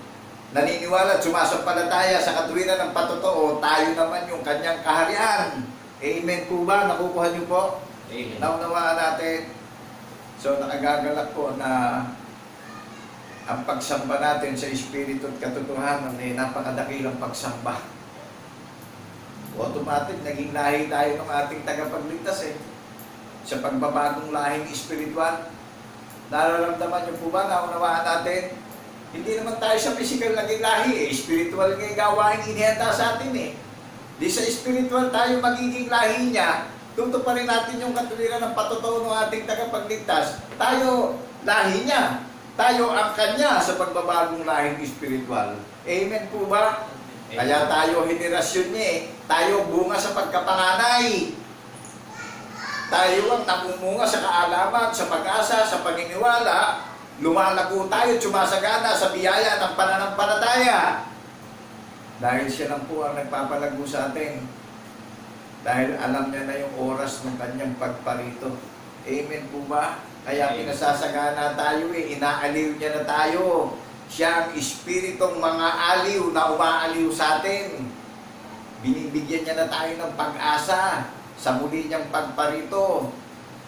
naniniwala at sumasampalataya sa katwiran ng patotoo, tayo naman yung kanyang kaharian. Amen po ba? Nakukuha niyo po? Amen. Naunawaan natin. So nakagagalak po na ang pagsamba natin sa Espiritu at katotohanan ay napakadakilang pagsamba. Automatic, naging lahi tayo ng ating tagapagligtas sa pagbabagong lahing espiritual. Nararamdaman niyo po ba, naunawaan natin? Hindi naman tayo sa physical naging lahi spiritual nga gawain inihanda sa atin Di sa spiritual tayo magiging lahi niya, tutuparin natin yung katuwiran ng patotoo ng ating tagapagligtas. Tayo, lahi niya. Tayo ang kanya sa pagbabagong lahing espiritual. Amen po ba? Kaya tayo henerasyon niya tayo bunga sa pagkapanganay. Tayo ang namumunga sa kaalaman, sa pag-asa, sa paniniwala. Lumalago tayo, sumasagana sa biyaya ng pananampalataya. Dahil siya lang po ang nagpapalago sa atin. Dahil alam niya na yung oras ng kanyang pagparito. Amen po ba? Kaya pinasasagana tayo inaaliw niya na tayo. Siya ang espiritong mga aliw na umaaliw sa atin. Binibigyan niya na tayo ng pag-asa sa muli niyang pagparito.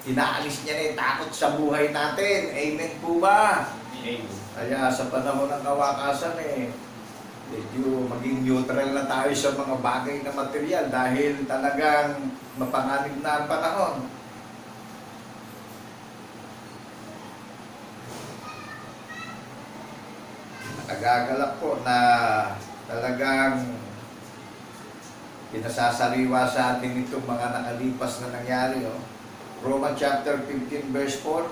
Inaalis niya na yung takot sa buhay natin. Amen po ba? Amen. Kaya sa panahon ng kawakasan medyo maging neutral na tayo sa mga bagay na material dahil talagang mapanganib na ang panahon. Nakagagalak po na talagang pinasasariwa sa atin itong mga nakalipas na nangyari. Romans chapter 15 verse 4,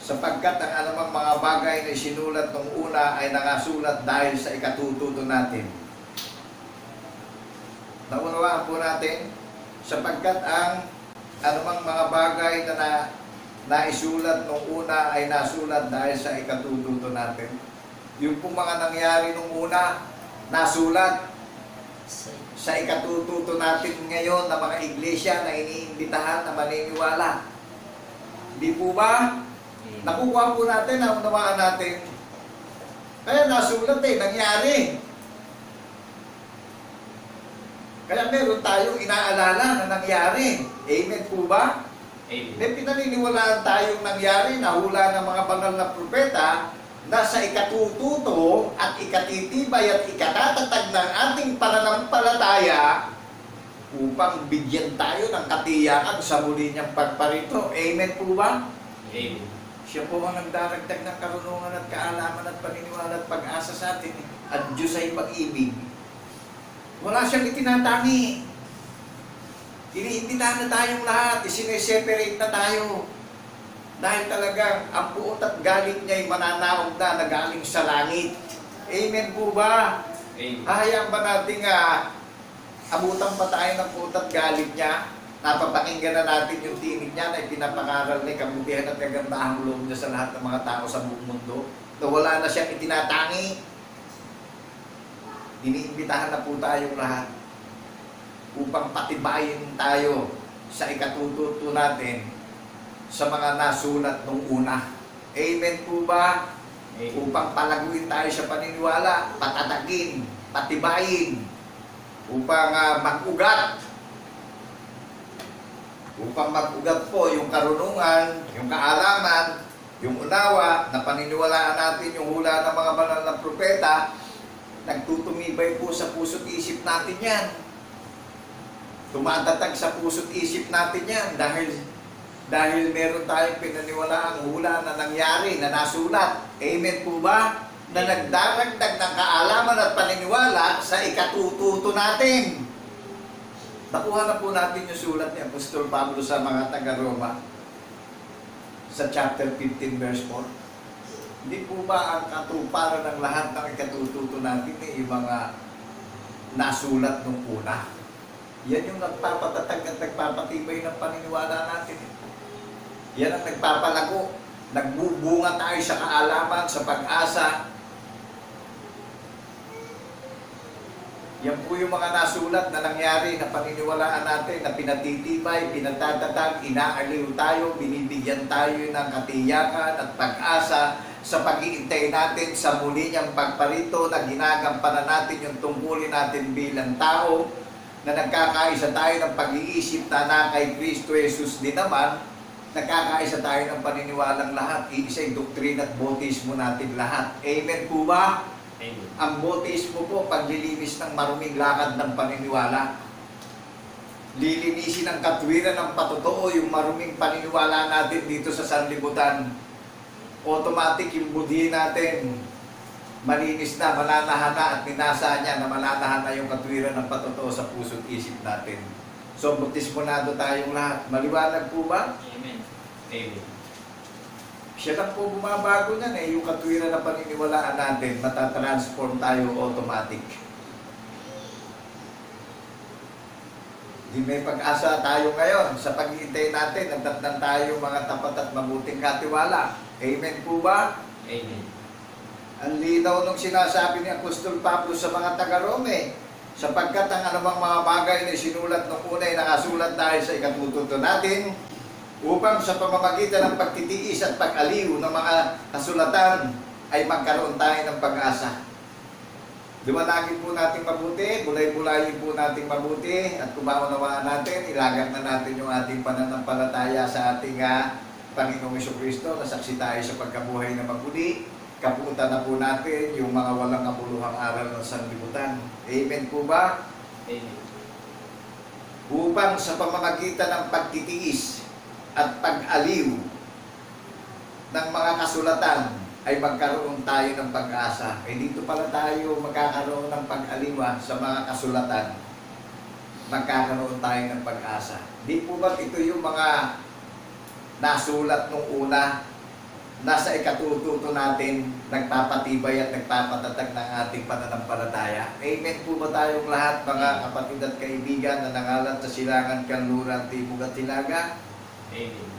sapagkat ang anumang mga bagay na isinulat nung una ay nakasulat dahil sa ikatututo natin. Naunawaan po natin, sapagkat ang anumang mga bagay na naisulat nung una ay nasulat dahil sa ikatututo natin. Yung pong mga nangyari nung una, nasulat sa ikatututo natin ngayon na mga iglesia na iniimbitahan na maniniwala. Di po ba? Nakukuha po natin, naunawaan natin. Kaya nasulat nangyari. Kaya meron tayong inaalala na nangyari. Amen po ba? Amen. May pinaniniwalaan tayong nangyari na hula ng mga banal na propeta na sa ikatututo at ikatitibay at ikatatatag ng ating pananampalataya upang bigyan tayo ng katiyakan sa muli niyang pagparito. Amen po ba? Amen. Siya po ang nagdaragdag ng karunungan at kaalaman at paniniwala at pag-asa sa atin. At Diyos ay pag-ibig. Wala siyang itinatangi. Iniimbitahan na tayong lahat. Isineseparate na tayo. Dahil talagang ang puot at galit niya ay mananaog na galing sa langit. Amen po ba? Amen. Hahayaan ba natin abutan pa tayo ng puot at galit niya? Napapakinggan na natin yung tinig niya na ipinapakaral na kabutihan at kagandahang loob niya sa lahat ng mga tao sa buong mundo. Na wala na siyang itinatangi. Iniimbitahan na po tayong lahat upang patibayin tayo sa ikatututo natin sa mga nasulat nung una. Amen po ba? Amen. upang palaguin tayo sa paniniwala, patatagin, patibayin, upang mag-ugat. Upang mag-ugat po yung karunungan, yung kaalaman, yung unawa, na paniniwalaan natin yung hula ng mga banal na propeta, nagtutumibay po sa puso't isip natin yan. Tumatatag sa puso't isip natin yan dahil meron tayong pinaniwalaang hula na nangyari, na nasulat. Amen po ba? Na nagdaragdag ng kaalaman at paniniwala sa ikatututo natin. Nakuha na po natin yung sulat ni Apostol Pablo sa mga taga-Roma sa chapter 15 verse 4. Hindi po ba ang katuparan ng lahat ng ikatututo natin yung mga nasulat nung una? Yan yung nagpapatatag at nagpapatibay ng paniniwala natin. Yan ang nagpapalago. Nagbubunga tayo sa kaalaman, sa pag-asa. Yan po yung mga nasulat na nangyari, na paniniwalaan natin, na pinatitibay, pinatatatag, inaaliw tayo, binibigyan tayo ng katiyakan at pag-asa sa pag-iintay natin sa muli niyang pagparito, na ginagampanan natin yung tungkulin natin bilang tao, na nagkakaisa tayo ng pag-iisip na kay Kristo Jesus din naman, nagkakaisa tayo ng paniniwalang lahat, iisa yung doktrina at bautismo natin lahat. Amen po ba? Amen. Ang bautismo po, paglilinis ng maruming lakad ng paniniwala. Lilinisin ng katwiran ng patotoo yung maruming paniniwala natin dito sa sanlibutan. Automatic yung budhi natin, malinis na, malanahan na, at minasa niya na malanahan na yung katwiran ng patotoo sa puso't isip natin. So, bautismonado tayong lahat. Maliwanag po ba? Amen. Amen. Siya lang po bumabago niyan yung katwiran na paniniwalaan natin, matatransform tayo automatic. Di may pag-asa tayo ngayon sa paghihintay natin, nagtatnan tayo mga tapat at mabuting katiwala. Amen po ba? Amen. Ang linaw nung sinasabi ni Apostol Pablo sa mga taga-Rome, sapagkat ang anumang mga bagay na sinulat nung una ay nakasulat dahil sa ikatututo natin, upang sa pamamagitan ng pagtitiis at pag-aliw ng mga kasulatan ay magkaroon tayo ng pag-asa. Dumanagin po natin mabuti, bulay-bulayin po natin mabuti, at kumaunawaan natin, ilagak na natin yung ating pananampalataya sa ating Panginoong Jesucristo, na saksi tayo sa pagkabuhay na maguli. Kaputan na po natin yung mga walang kabuluhang aral ng sanlibutan. Amen po ba? Amen. Upang sa pamamagitan ng pagtitiis at pag-aliw ng mga kasulatan ay magkaroon tayo ng pag-asa. Dito pala tayo magkakaroon ng pag-aliwa sa mga kasulatan. Magkakaroon tayo ng pag-asa. Di po ba ito yung mga nasulat nung una, nasa ikatututo natin, nagpapatibay at nagpapatatag ng ating pananampalataya? Amen po ba tayong lahat, mga kapatid at kaibigan na nangalan sa Silangan, Kanluran, Timog at Hilaga? Amen.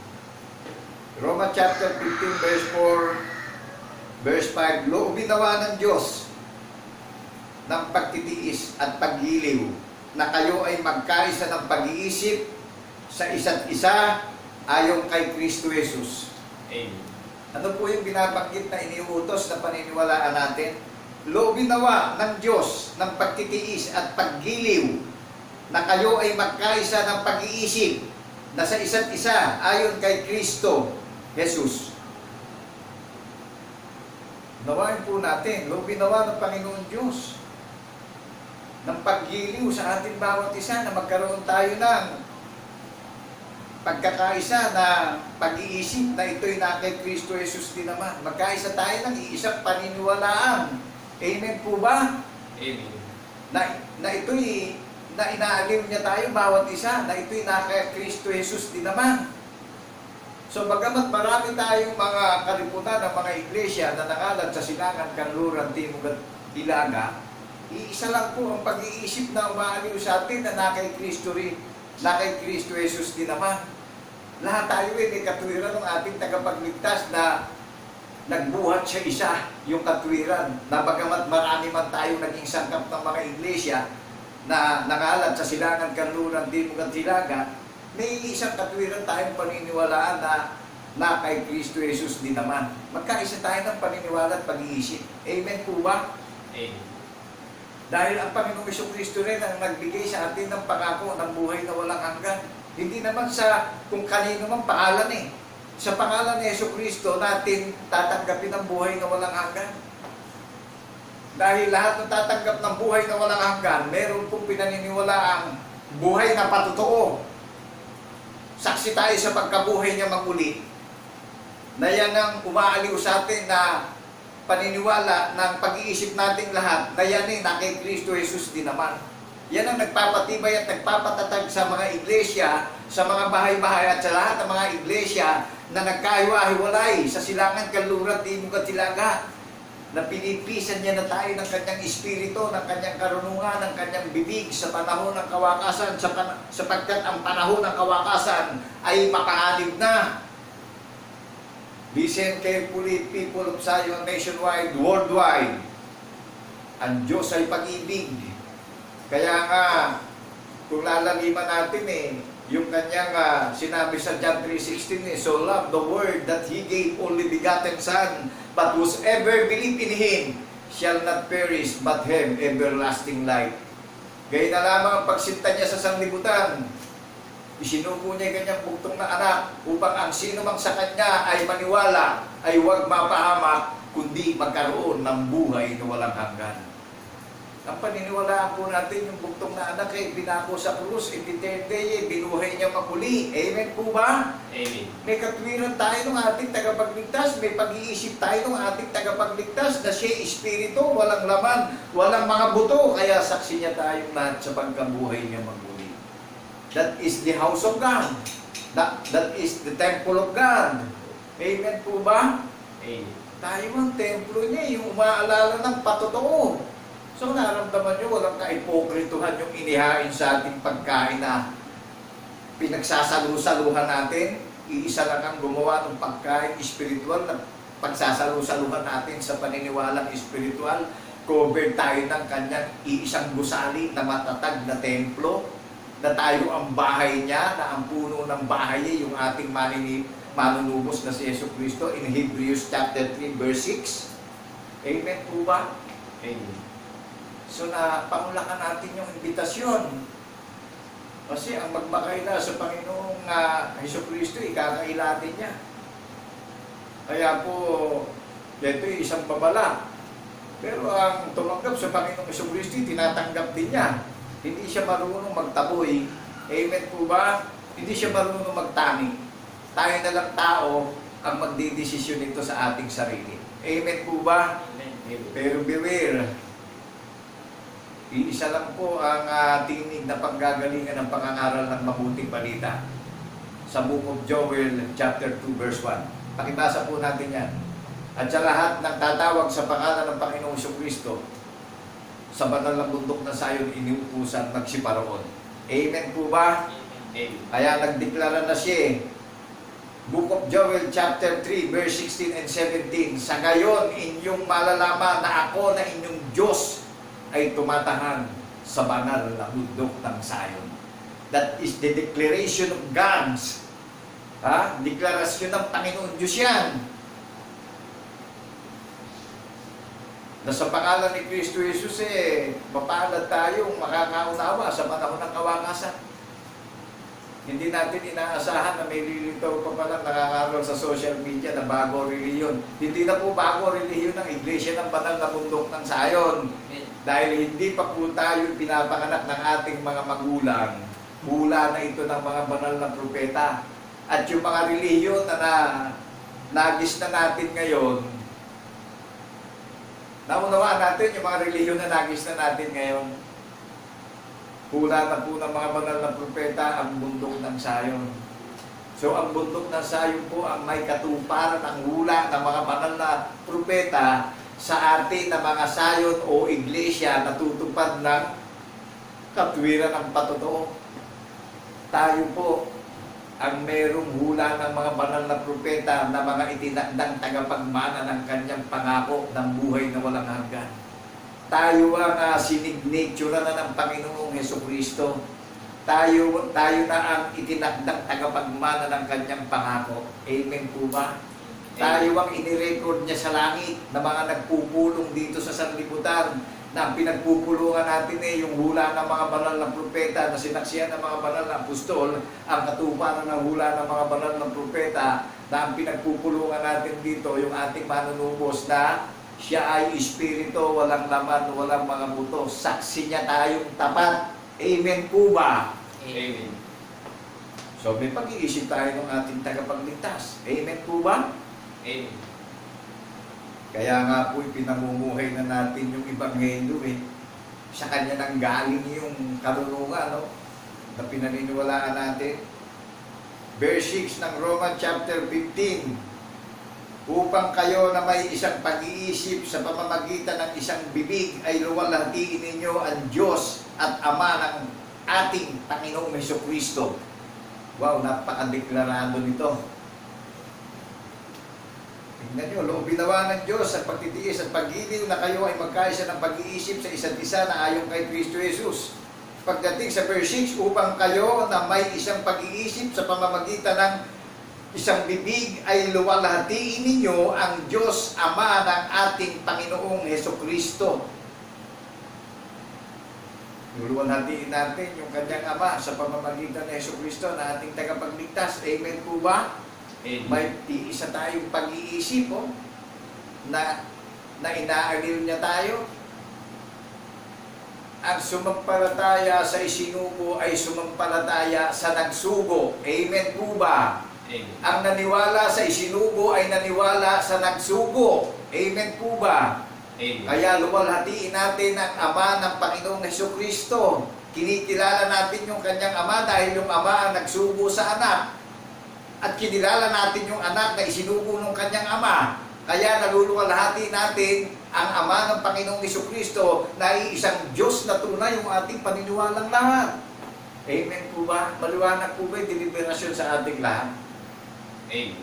Roma chapter 15 verse 4, verse 5, loobin nawa ng Diyos ng pagtitiis at paggiliw, na kayo ay magkaisa ng pag-iisip sa isa't isa ayon kay Kristo Jesus. Amen. Ano po yung binabanggit na iniutos na paniniwalaan natin? Loobin nawa ng Diyos ng pagtitiis at paggiliw, na kayo ay magkaisa ng pag-iisip na sa isa't isa ayon kay Kristo Jesus. Nawain po natin, loobin nawa ng Panginoon Diyos ng paggiliw sa ating bawat isa, na magkaroon tayo ng pagkakaisa na pag-iisip na ito'y na kay Kristo Jesus din naman. Magkaisa tayo ng iisang paniniwalaan. Amen po ba? Amen. Na ito'y na inaaliw niya tayo bawat isa, na ito'y na kay Kristo Jesus din naman. So bagamat marami tayong mga kaliputan ng mga iglesia na nangalan sa Silangan, Kanluran, Timog at Hilaga, iisa lang po ang pag-iisip na umaaliw sa atin, na kay Kristo rin, na kay Kristo Jesus din naman. Lahat tayo may katwiran ng ating tagapagligtas na nagbuhat siya isa, yung katwiran, na bagamat marami man tayong naging sangkap ng mga iglesia na nangalan sa Silangan, Kanluran, Timog at Hilaga, may isang katwiran tayong paniniwalaan na na kay Kristo Jesus din naman. Magkaisa tayo ng paniniwala at pag-iisip. Amen po ba? Amen. Dahil ang Panginoong Kristo rin ang nagbigay sa atin ng pangako ng buhay na walang hanggan. Hindi naman sa kung kanino mang pangalan eh. Sa pangalan ni Kristo natin tatanggapin ang buhay na walang hanggan. Dahil lahat ng tatanggap ng buhay na walang hanggan, meron pong pinaniniwalaang buhay na patotoo. Saksi tayo sa pagkabuhay niya maguli. Na yan ang umaaliw sa atin na paniniwala ng pag-iisip nating lahat na yan na kay Kristo Jesus din naman. Yan ang nagpapatibay at nagpapatatag sa mga iglesia, sa mga bahay-bahay at sa lahat ng mga iglesia na nagkahiwa-hiwalay sa silangan, kanluran, timog at silaga. Na pinipisan niya na tayo ng kanyang espiritu, ng kanyang karunungan, ng kanyang bibig sa panahon ng kawakasan, sapagkat ang panahon ng kawakasan ay mapaanib na. Listen carefully, people of Zion, nationwide, worldwide. Ang Diyos ay pag-ibig. Kaya nga, kung lalaliman natin yung kanyang sinabi sa John 3:16, so love the word that He gave only begotten Son, but whosoever believe in Him shall not perish, but have everlasting life. Gaya na lamang ang pagsinta niya sa sanlibutan. Isinugo niya yung kanyang bugtong na anak upang ang sino mang sa kanya ay maniwala ay huwag mapahamak, kundi magkaroon ng buhay na walang hanggan. Ang paniniwalaan po natin yung bugtong na anak ay binako sa krus, in the third day, binuhay niya makuli. Amen po ba? Amen. May katwiran tayo ng ating tagapagligtas, may pag-iisip tayo ng ating tagapagligtas na siya espiritu, walang laman, walang mga buto, kaya saksi niya tayong lahat sa pagkabuhay niya maguli. That is the house of God. That is the temple of God. Amen po ba? Amen. Tayo ang templo niya, yung umaalala ng patotoo. So naramdaman nyo, walang kaipokrituhan yung inihain sa ating pagkain na pinagsasalu-saluhan natin. Iisa lang ang gumawa ng pagkain espiritual na pagsasalu-saluhan natin sa paniniwalang espiritual. Covered tayo ng kanyang iisang gusali na matatag na templo. Na tayo ang bahay niya, na ang puno ng bahay niya, yung ating manunubos na si Jesucristo in Hebrews chapter 3 verse 6. Amen po ba? Amen. So na pangulakan natin yung imbitasyon. Kasi ang magmakaila sa Panginoong Jesucristo, ikakailatin niya. Kaya po, ito isang babala. Pero ang tumanggap sa Panginoong Jesucristo, tinatanggap din niya. Hindi siya marunong magtaboy. Amen po ba? Hindi siya marunong magtani. Tayo na lang tao ang magdidesisyon nito sa ating sarili. Amen po ba? Amen. Pero beware, iisa lang po ang tinig na panggagalingan ng pangangaral ng mabuting balita. Sa Book of Joel, chapter 2, verse 1. Pakibasa po natin yan. At sa lahat ng tatawag sa pangalan ng Panginoong Jesucristo, sa banal na bundok na Zion, iniutusan magsiparoon. Amen po ba? Amen. Kaya nagdeklara na siya. Book of Joel chapter 3 verse 16 and 17. Sa gayon inyong malalaman na ako na inyong Diyos ay tumatahan sa banal na bundok ng Zion. That is the declaration of God's. Deklarasyon ng Panginoon Diyos yan. Na sa pangalan ni Kristo Jesus mapalad tayong makakaunawa sa panahon ng kawakasan. Hindi natin inaasahan na may lilitaw pa palang nakakaroon sa social media na bago reliyon. Hindi na po bago reliyon ng Iglesia ng Banal na Bundok ng Zion. Dahil hindi pa po tayo pinapanganak ng ating mga magulang. Hula na ito ng mga banal na propeta. At yung mga reliyon na nagis na natin ngayon, naunawaan natin yung mga reliyon na nagis na natin ngayon. Hula na po ng mga banal na propeta ang bundok ng Zion. So ang bundok ng Zion po ang may katuparan ng hula ng mga banal na propeta sa atin na mga Zion o iglesia na tutupad ng katwiran ng patotoo. Tayo po ang merong hula ng mga banal na propeta na mga itinakdang tagapagmana ng kanyang pangako ng buhay na walang hanggan. Tayo ang sinignature na ng Panginoong Jesucristo. tayo na ang itinakdang tagapagmana ng kanyang pangako. Amen po ba? Tayo ang inirecord niya sa langit na mga nagpupulong dito sa sanlibutan, na ang pinagpupulungan natin yung hula ng mga banal na propeta na sinaksihan ng mga banal na apostol, ang katuparan ng hula ng mga banal na propeta na ang pinagpupulungan natin dito, yung ating manunubos na siya ay espiritu, walang laman, walang mga buto. Saksi niya tayong tapat. Amen po ba? Amen. So may pag-iisip tayo ng ating tagapagligtas. Amen po ba? Amen. Kaya nga po pinamumuhay na natin yung Ebanghelyo Sa kanya nang galing yung karunungan, no? Na pinaniniwalaan natin. Verse 6 ng Roman chapter 15. Upang kayo na may isang pag-iisip sa pamamagitan ng isang bibig ay luwalhatiin ninyo ang Diyos at Ama ng ating Panginoong Hesukristo. Wow, napakadeklarado nito. Tingnan nyo, loobin nawa ng Diyos sa pagtitiis at pag-iliw na kayo ay magkaisa ng pag-iisip sa isa't isa na ayon kay Kristo Jesus. Pagdating sa verse 6, upang kayo na may isang pag-iisip sa pamamagitan ng isang bibig ay luwalhatiin ninyo ang Diyos Ama ng ating Panginoong Hesukristo. Luwalhatiin natin yung kanyang Ama sa pamamagitan ng Hesukristo na ating tagapagligtas. Amen po ba? May isa tayong pag-iisip na inaaliw niya tayo. Ang sumampalataya sa isinugo ay sumampalataya sa nagsugo. Amen po ba? Amen. Ang naniwala sa isinugo ay naniwala sa nagsugo. Amen po ba? Amen. Kaya luwalhatiin natin ang Ama ng Panginoong Hesukristo. Kinikilala natin yung kanyang Ama dahil yung Ama ang nagsugo sa anak. At kinilala natin yung anak na isinugo ng kanyang Ama. Kaya naluluwalhati natin ang Ama ng Panginoong Hesukristo na isang Diyos na tunay yung ating paniniwalang lahat. Amen po ba? Maliwanag po ba yung deliberasyon sa ating lahat? Amen.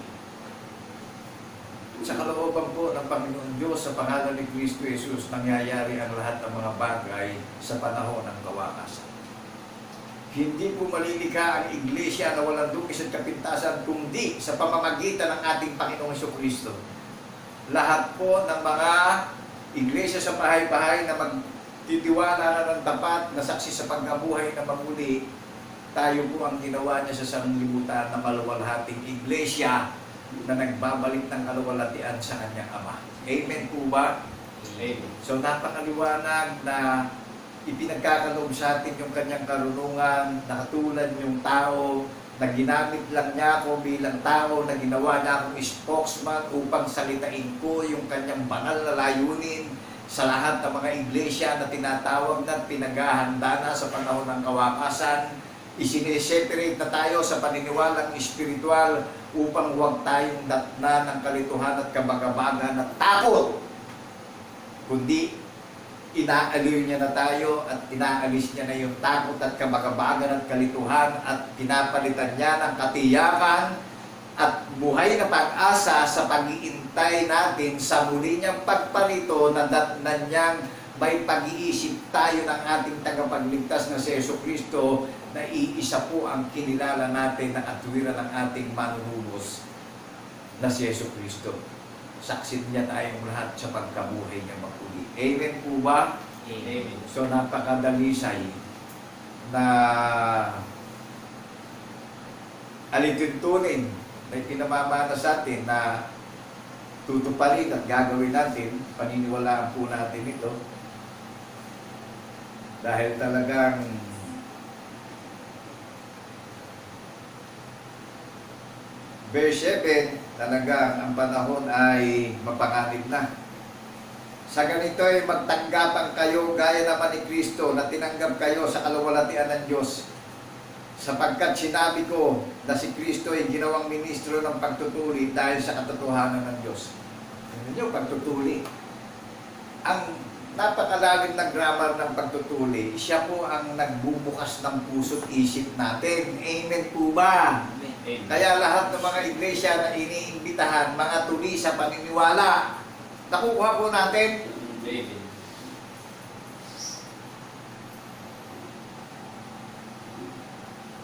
Sa kalooban po ng Panginoon Diyos, sa pangalan ni Kristo Jesus, nangyayari ang lahat ng mga bagay sa panahon ng kawakasan. Hindi po malilikha ang iglesia na walang dukis at kapintasan kundi sa pamamagitan ng ating Panginoong Hesukristo. Lahat po ng mga iglesia sa bahay-bahay na magtitiwala na ng tapat na saksi sa pagkabuhay na mamuli, tayo po ang ginawa niya sa sanlibutan na maluwalhating iglesia na nagbabalik ng kaluwalhatian sa kanyang Ama. Amen po ba? Amen. So napakaliwanag na ipinagkakaloob sa atin yung kanyang karunungan na katulad yung tao na ginamit lang niya ako bilang tao, na ginawa niya akong spokesman upang salitain ko yung kanyang banal na layunin sa lahat ng mga iglesia na tinatawag na at pinaghahanda na sa panahon ng kawakasan. Isiniseparate na tayo sa paniniwalang espiritual upang huwag tayong datna ng kalituhan at kabagabagan at takot, kundi inaaliw niya na tayo at inaalis niya na yung takot at kabagabagan at kalituhan at pinapalitan niya ng katiyakan at buhay na pag-asa sa pag-iintay natin sa muli niyang pagpalito na datnan niyang may pag-iisip tayo ng ating tagapagligtas na si Hesukristo na iisa po ang kinilala natin na katwiran ng ating manunubos na si Hesukristo. Saksin niya tayong lahat sa pagkabuhay niya maguli. Amen po ba? Amen. So napakadalisay na alituntunin na pinamamana sa atin na tutuparin at gagawin natin. Paniniwalaan po natin ito. Dahil talagang verse 7, talagang ang panahon ay mapanganib na. Sa ganito ay magtanggapan kayo gaya naman ni Kristo na tinanggap kayo sa kaluwalhatian ng Diyos. Sapagkat sinabi ko na si Kristo ay ginawang ministro ng pagtutuli dahil sa katotohanan ng Diyos. Ano nyo, pagtutuli? Ang napakalalim na grammar ng pagtutuli, siya po ang nagbubukas ng puso't isip natin. Amen po ba? Amen. Kaya lahat ng mga iglesia na iniimbitahan, mga tuli sa paniniwala, nakukuha po natin. Amen.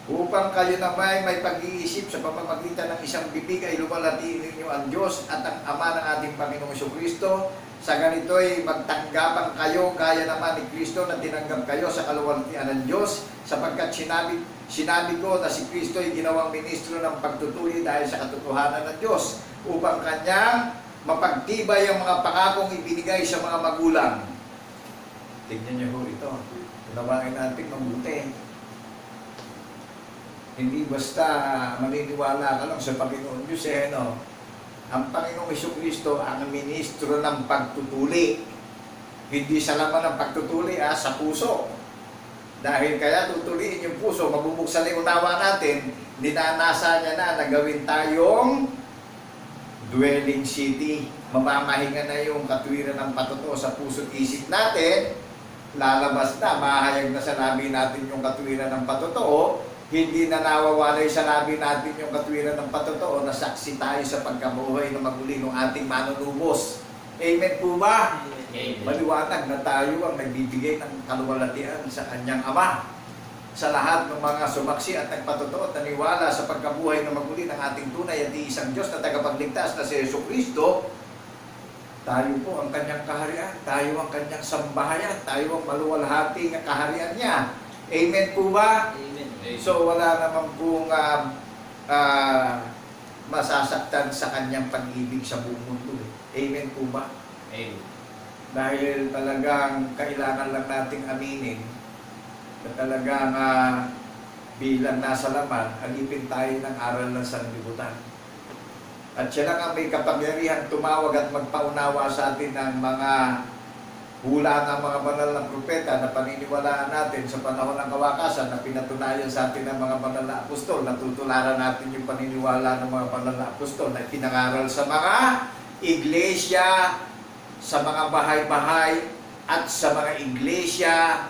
upang kayo na may pag-iisip sa pamamagitan ng isang bibig ay luwalhatiin ninyo ang Diyos at ang Ama ng ating Panginoong Jesucristo. Sa ganito'y magtanggapan kayo gaya naman ni Kristo na tinanggap kayo sa kaluwalhatian ng Diyos, sapagkat sinabi ko na si Kristo ay ginawang ministro ng pagtutuli dahil sa katotohanan ng Diyos, upang kanyang mapagtibay ang mga pangakong ibinigay sa mga magulang. Tignan niyo ho ito. Unawain natin mabuti. Hindi basta maniniwala ka lang sa Panginoon Diyos no? Ang Panginoong Jesucristo ang ministro ng pagtutuli. Hindi sa laman ng pagtutuli sa puso. Dahil kaya tutuliin yung puso, mabubuksan yung unawa natin, ninanasa niya na gawin tayong dwelling city. Mamamahinga na yung katwiran ng patotoo sa puso't isip natin. Lalabas na, mahayag na sa labi natin yung katwiran ng patotoo. Hindi na nawawalay sa labi natin yung katwiran ng patotoo na saksi tayo sa pagkabuhay na maguli ng ating manunubos. Amen po ba? Amen. Maliwanag na tayo ang nagbibigay ng kaluwalhatian sa kanyang Ama. Sa lahat ng mga sumaksi at nagpatotoo at naniwala sa pagkabuhay na maguli ng ating tunay at isang Diyos na tagapagligtas na si Jesucristo, tayo po ang kanyang kaharian, tayo ang kanyang sambahayan, tayo ang maluwalhating kaharian niya. Amen po ba? Amen. So wala naman pong masasaktan sa kanyang pag-ibig sa buong mundo. Amen po ba? Amen. Dahil talagang kailangan lang nating aminin na talagang bilang nasa laman, alipin tayo ng aral ng sanlibutan. At siya lang ang may kapangyarihan tumawag at magpaunawa sa atin ng mga hula ng mga banal na propeta na paniniwalaan natin sa panahon ng kawakasan na pinatunayan sa atin ng mga banal na apostol. Natutularan natin yung paniniwala ng mga banal na apostol na pinangaral sa mga iglesia, sa mga bahay-bahay, at sa mga iglesia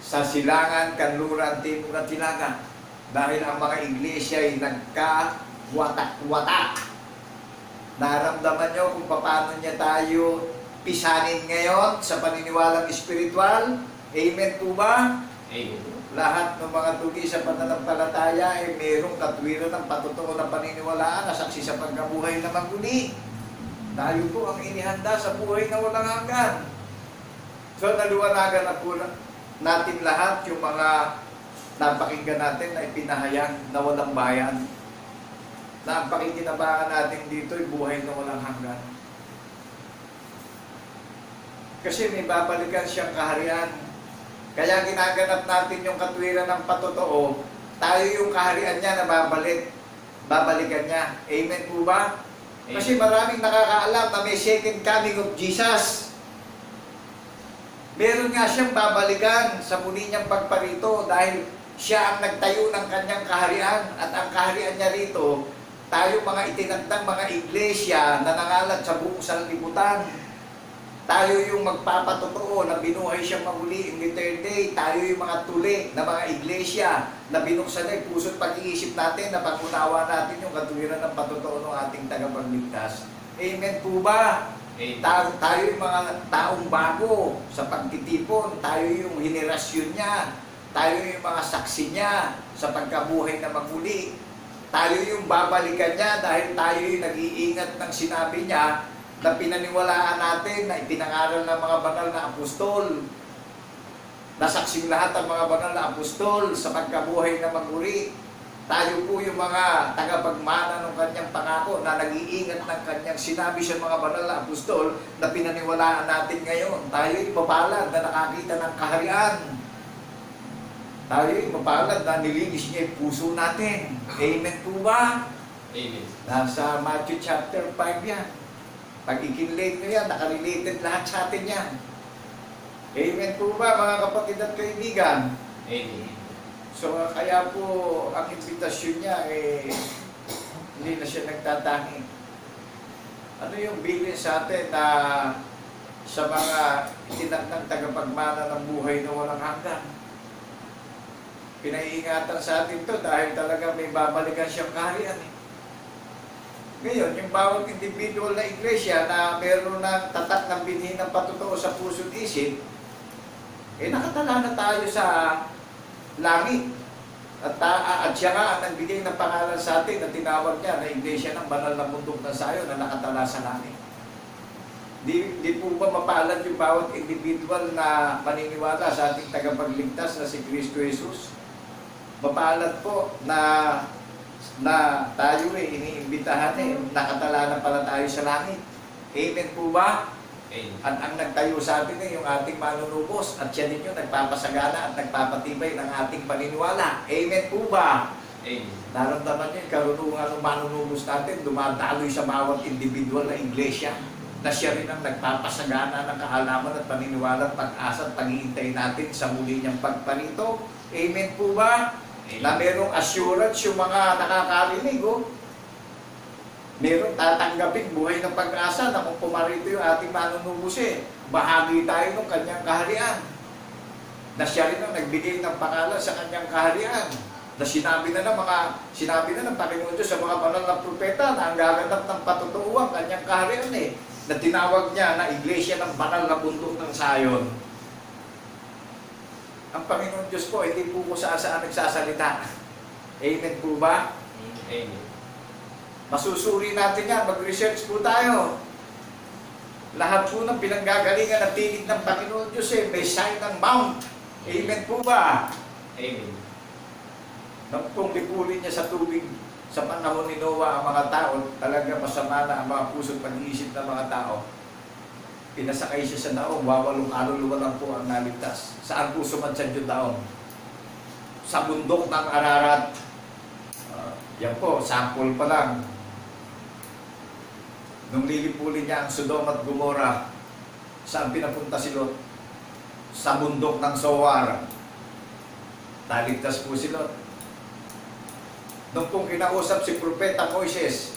sa silangan, kanluran, timur at hilaga. Dahil ang mga iglesia ay nagkawatak-watak. Naramdaman nyo kung paano niya tayo pisanin ngayon sa paniniwalang espiritual. Amen po ba? Amen. Lahat ng mga tugi sa pananampalataya ay mayroong katwiran ng patotoo na paniniwalaan na saksi sa pagkabuhay na maguli. Tayo po ang inihanda sa buhay na walang hanggan. So naliwanagan na po natin lahat yung mga napakinggan natin na ipinahayag na walang bayan. Na ang pakikinabangan natin dito ay buhay na walang hanggan. Kasi may babalikan siyang kaharian. Kaya ginaganap natin yung katwiran ng patotoo, tayo yung kaharian niya na babalikan niya. Amen po ba? Amen. Kasi maraming nakakaalam na may second coming of Jesus. Meron nga siyang babalikan sa muli niyang pagparito dahil siya ang nagtayo ng kanyang kaharian at ang kaharian niya rito, tayo mga itinagdang mga iglesia na nangalat sa buong sanlibutan. Tayo yung magpapatotoo na binuhay siyang maguli in the third day. Tayo yung mga tuli na mga iglesia na binuksan na yung puso't pag-iisip natin na pag-unawa natin yung katuwiran ng patotoo ng ating tagapagligtas. Amen po ba? Amen. Tayo yung mga taong bago sa pagtitipon. Tayo yung henerasyon niya. Tayo yung mga saksi niya sa pagkabuhay na maguli. Tayo yung babalikan niya dahil tayo yung nag-iingat ng sinabi niya na pinaniwalaan natin na ipinangaral ng mga banal na apostol. Nasaksing lahat ang mga banal na apostol sa pagkabuhay na maguri. Tayo po yung mga tagapagmana ng kanyang pangako na nag-iingat ng kanyang sinabi sa mga banal na apostol na pinaniwalaan natin ngayon. Tayo yung mapalad na nakakita ng kaharian. Tayo yung mapalad na nilinis niya yung puso natin. Amen po ba? Amen. Nasa Matthew chapter 5 yan. Pag ikinlate nyo yan, nakarelated lahat sa atin yan. Amen po ba mga kapatid at kaibigan? Amen. So kaya po ang imbitasyon niya hindi na siya nagtatangi. Ano yung bilin sa atin na sa mga itinakdang tagapagmana ng buhay na walang hanggan? Pinaiingatan sa atin to dahil talaga may babalikan siyang kaharian Ngayon, yung bawat individual na iglesia na meron ng tatak ng binhi ng patotoo sa puso't isip, nakatala na tayo sa langit. At siya nga ang nagbigay ng pangalan sa atin na tinawag niya na Iglesia ng Banal na Bundok ng Sayon na nakatala sa langit. Di po ba mapalad yung bawat individual na maniniwala sa ating tagapagligtas na si Kristo Jesus? Mapalad po na tayo iniimbitahan nakatala na pala tayo sa langit. Amen po ba? Amen. At ang nagtayo sa atin yung ating manunubos at siya din yung nagpapasagana at nagpapatibay ng ating paniniwala. Amen po ba? Amen. Naramdaman niyo yung karunungan ng manunubos natin, dumadaloy sa bawat individual na iglesia na siya rin ang nagpapasagana ng kaalaman at paniniwala at pag-asa at pag-iintay natin sa muli niyang pagparito. Amen po ba? Amen. Na merong assurance yung mga nakakarinig, meron tatanggapin buhay ng pag-asa na kung pumarito yung ating manunubos bahagi tayo ng kanyang kaharian. Na siya rin ang nagbigay ng pangalan sa kanyang kaharian. Na sinabi na ng Panginoon Diyos sa mga banal na propeta na ang gaganap ng patutuo ang kanyang kaharian na tinawag niya na Iglesia ng Banal na Bundok ng Sayon. Ang Panginoon Diyos po, hindi po kung saan nagsasalita. Amen po ba? Amen. Masusuri natin yan, mag-research po tayo. Lahat po ng pinanggagalingan at tinig ng Panginoon Diyos may sign ng mount. Amen po ba? Amen. Nang pong lipulin niya sa tubig sa panahon ni Noah ang mga tao, talaga masama na ang mga puso't pag-iisip ng mga tao. Pinasakay siya sa daong, wawalong aluluwa lang po ang naligtas. Saan po sumansad yung daong? Sa bundok ng Ararat. Yan po, sample pa lang. Nung lilipulin niya ang Sodom at Gomorrah, saan pinapunta si Lot? Sa bundok ng Zoar. Naligtas po si Lot. Nung pong kinausap si Propeta Moises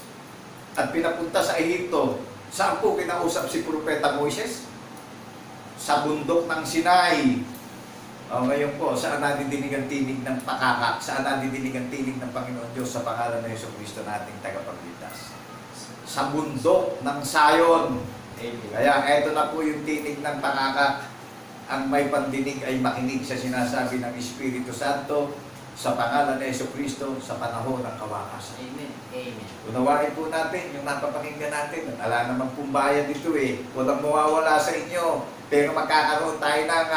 at pinapunta sa Ehipto, saan po kinausap si Propeta Moises? Sa bundok ng Sinai. Ngayon po, saan nadidinig ang tinig ng pakaka? Saan nadidinig ang tinig ng Panginoon Diyos sa pangalan ng Jesucristo nating tagapagligtas? Sa bundok ng Sayon. Amen. Kaya eto na po yung tinig ng pakaka. Ang may pandinig ay makinig sa sinasabi ng Espiritu Santo sa pangalan ng Jesucristo sa panahon ng kawakasan. Amen. Amen. Unawain po natin yung napapakinggan natin. At ala naman pong bayan dito Walang mawawala sa inyo. Pero magkakaroon tayo ng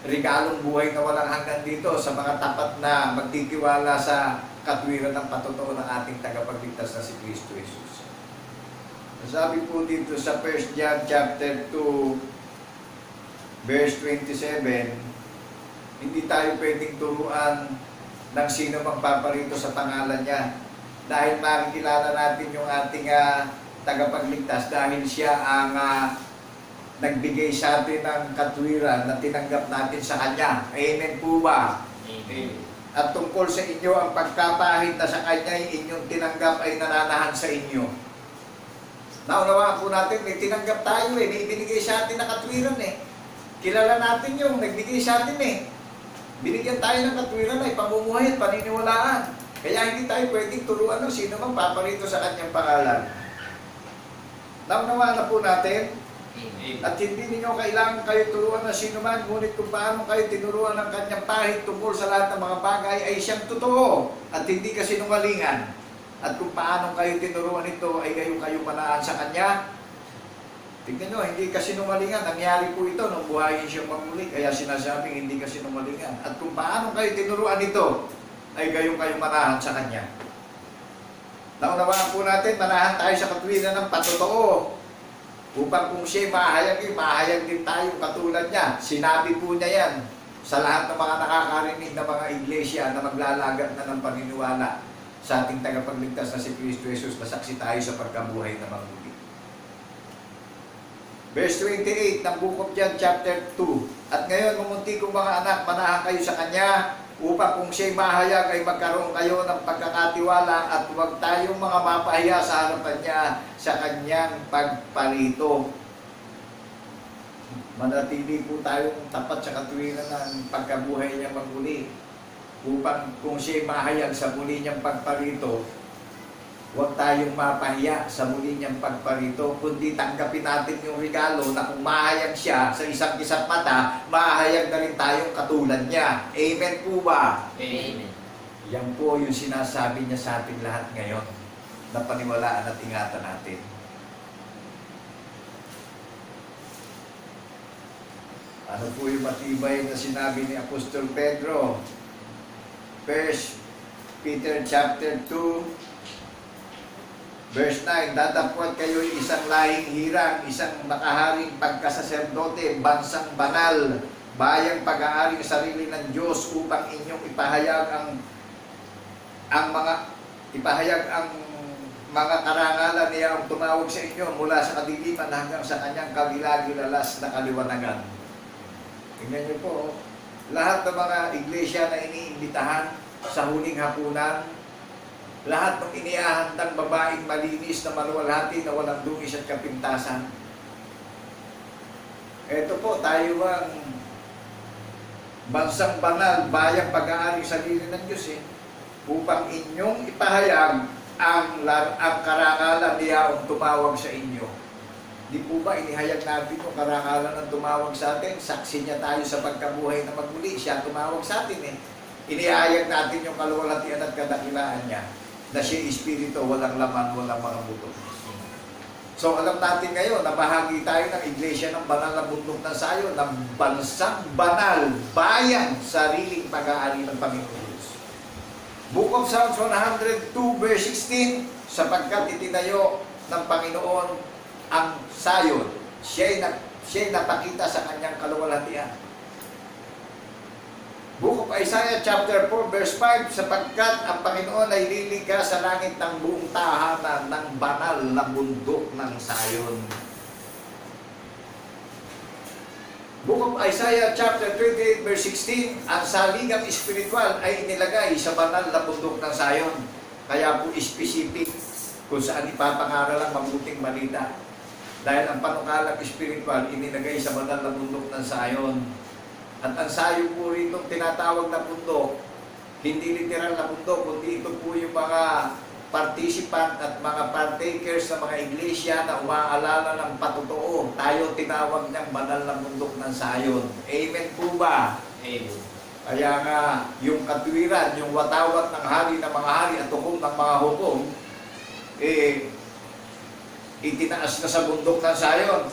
regalong buhay na walang hanggan dito sa mga tapat na magtitiwala sa katwiran ng patotoo ng ating tagapagligtas na si Kristo Jesus. Sabi po dito sa 1 John chapter 2 verse 27, hindi tayo pwedeng turuan ng sino magpaparito sa pangalan niya dahil makikilala natin yung ating tagapagligtas dahil siya ang nagbigay sa atin ng katwiran na tinanggap natin sa Kanya. Amen po ba? Amen. At tungkol sa inyo, ang pagkapahit na sa Kanya inyong tinanggap ay nananahan sa inyo. Naunawaan po natin, may tinanggap tayo may ibinigay sa atin na katwiran Kilala natin yung nagbigay sa atin Binigyan tayo ng katwiran ay pamumuhay at paniniwalaan. Kaya hindi tayo pwedeng turuan ng sino mang paparito sa Kanyang pangalan. Naunawaan na po natin, Amen. at hindi ninyo kailangan kayo turuan ng sino man, ngunit kung paano kayo tinuruan ng Kanyang pahit tungkol sa lahat ng mga bagay ay siyang totoo at hindi kasinungalingan. At kung paano kayo tinuruan ito ay gayon kayo manaan sa Kanya. Tignan nyo, hindi kasinungalingan. Nangyari po ito nung buhayin siyang mamuli. Kaya sinasabing hindi kasinungalingan. At kung paano kayo tinuruan ito ay gayon kayo manahan sa Kanya. Naunawaan po natin, manahan tayo sa katwiran ng patotoo. Upang kung siya'y mahayag din tayo katulad niya. Sinabi po niya yan sa lahat ng mga nakakarinig na mga iglesia na maglalagat na ng paniniwala sa ating tagapagligtas na si Kristo Jesus, masaksi tayo sa pagkabuhay na mabuti. Verse 28 ng Book of John chapter 2. At ngayon, mumunti kong mga anak, manahan kayo sa Kanya, upang kung siya'y mahayag ay magkaroon kayo ng pagkakatiwala at huwag tayong mga mapahiya sa harapan niya sa Kanyang pagparito. Manatili po tayong tapat sa katwiran ng pagkabuhay niya maguli. Upang kung siya'y mahayag sa muli niyang pagparito, huwag tayong mapahiya sa muli niyang pagparito, kundi tanggapin natin yung regalo na kung mahayag siya sa isang mata, mahayag na rin tayong katulad niya. Amen po ba? Amen. Yan po yung sinasabi niya sa ating lahat ngayon na paniwalaan at ingatan natin. Ano po yung matibay na sinabi ni Apostol Pedro? 1 Peter chapter 2 verse 9, datapwat kayo'y isang lahing hirang, isang nakaharing pagkasaserdote, bansang banal, bayang pag-aaring sarili ng Diyos upang inyong ipahayag ang mga karangalan niya ang tumawag sa inyo mula sa kadiliman hanggang sa kanyang kabilagilalas na kaliwanagan. Tingnan niyo po, lahat ng mga iglesia na iniimbitahan sa huling hapunan, lahat ng inihahandang babaeng malinis na maluwalhati na walang dungis at kapintasan. Ito po, tayo ang bansang banal, bayang pag-aari sarili ng Diyos upang inyong ipahayag ang karangalan niya ang tumawag sa inyo. Di po ba inihayag natin yung karangalan ng tumawag sa atin? Saksi niya tayo sa pagkabuhay na magmuli. Siya tumawag sa atin Inihayag natin yung kaluwalhatian at kadakilaan niya na siya espiritu, walang laman, walang mga buto. So alam natin ngayon na bahagi tayo ng iglesia ng banal na bundok ng Sayon, ng bansang banal, bayang sariling pag-aari ng Panginoon. Book of Psalms 102 verse 16, sapagkat itinayo ng Panginoon ang Sayon, siya'y napakita sa kanyang kaluwalhatian. Book of Isaiah chapter 4 verse 5, sapagkat ang Panginoon ay lilikha sa langit ng buong tahanan ng banal na bundok ng Sayon. Book of Isaiah chapter 28 verse 16, ang saligang espiritual ay inilagay sa banal na bundok ng Sayon. Kaya po specific kung saan ipapangaral ang mabuting balita. Dahil ang panukalang espiritual inilagay sa banal na bundok ng Sayon. At ang Sayon po rito tinatawag na bundok, hindi literal na bundok, kundi ito po yung mga participant at mga partakers sa mga iglesia na umaalala ng patotoo. Tayo tinawag niyang banal na bundok ng Sayon. Amen po ba? Amen. Kaya nga, yung katwiran, yung watawat ng hari ng mga hari at hukom ng mga hukom, itinaas na sa bundok ng Sayon.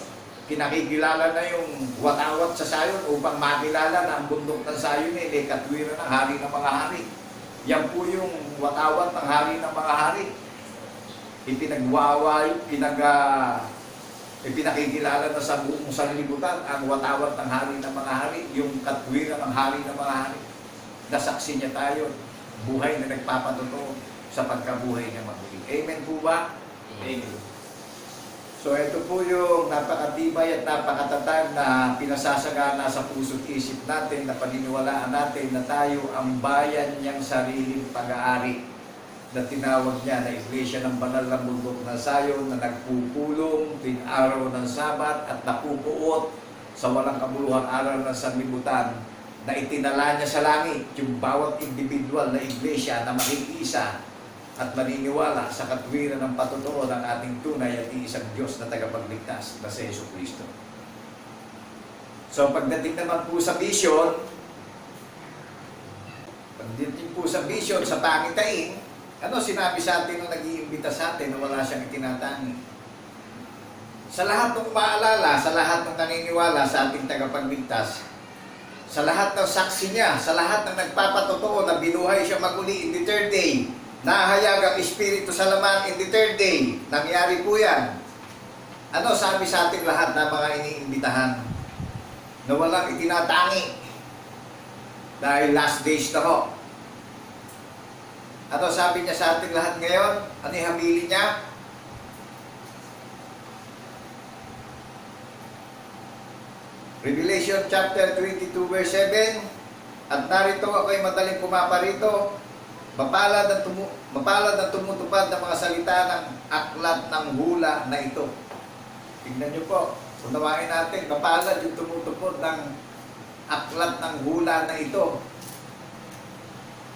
Kinakikilala na yung watawat sa Sayon upang makilala na ang bundok ng Sayon katwiran ng hari ng mga hari. Yan po yung watawat ng hari ng mga hari. Ipinakikilala na sa buong sanlibutan ang watawat ng hari ng mga hari, yung katwiran ng hari ng mga hari. Nasaksi niya tayo, buhay na nagpapatotoo sa pagkabuhay niya maguli. Amen po ba? Amen. So ito po yung napakatibay at napakatatag na pinasasagana sa puso't isip natin, na paniniwalaan natin na tayo ang bayan niyang sariling pag-aari na tinawag niya na iglesia ng banal na bundok ng Sayon na nagpupulong tuwing araw ng Sabat at napupuot sa walang kabuluhang araw ng sanlibutan, na itinala niya sa langit yung bawat individual na iglesia na makikiisa at maniniwala sa katwiran ng patotoo ng ating tunay at iisang Diyos na tagapagligtas na si Jesucristo. So pagdating naman po sa vision, sa pangitain, ano sinabi sa atin nung nag-iimbita sa atin na wala siyang itinatangi? Sa lahat ng maalala, sa lahat ng naniniwala sa ating tagapagligtas, sa lahat ng saksi niya, sa lahat ng nagpapatotoo na binuhay siya maguli in the third day, nahayag ang Espiritu sa laman in the third day. Nangyari po yan. Ano sabi sa ating lahat na mga iniimbitahan? Na walang itinatangi. Dahil last days na ho. Ano sabi niya sa ating lahat ngayon? Ano yung hamili niya? Revelation chapter 22 verse 7, at narito ako'y madaling pumaparito, mapalad ang tumutupad ng mga salita ng aklat ng hula na ito. Tingnan niyo po, unawain natin, mapalad yung tumutupad ng aklat ng hula na ito.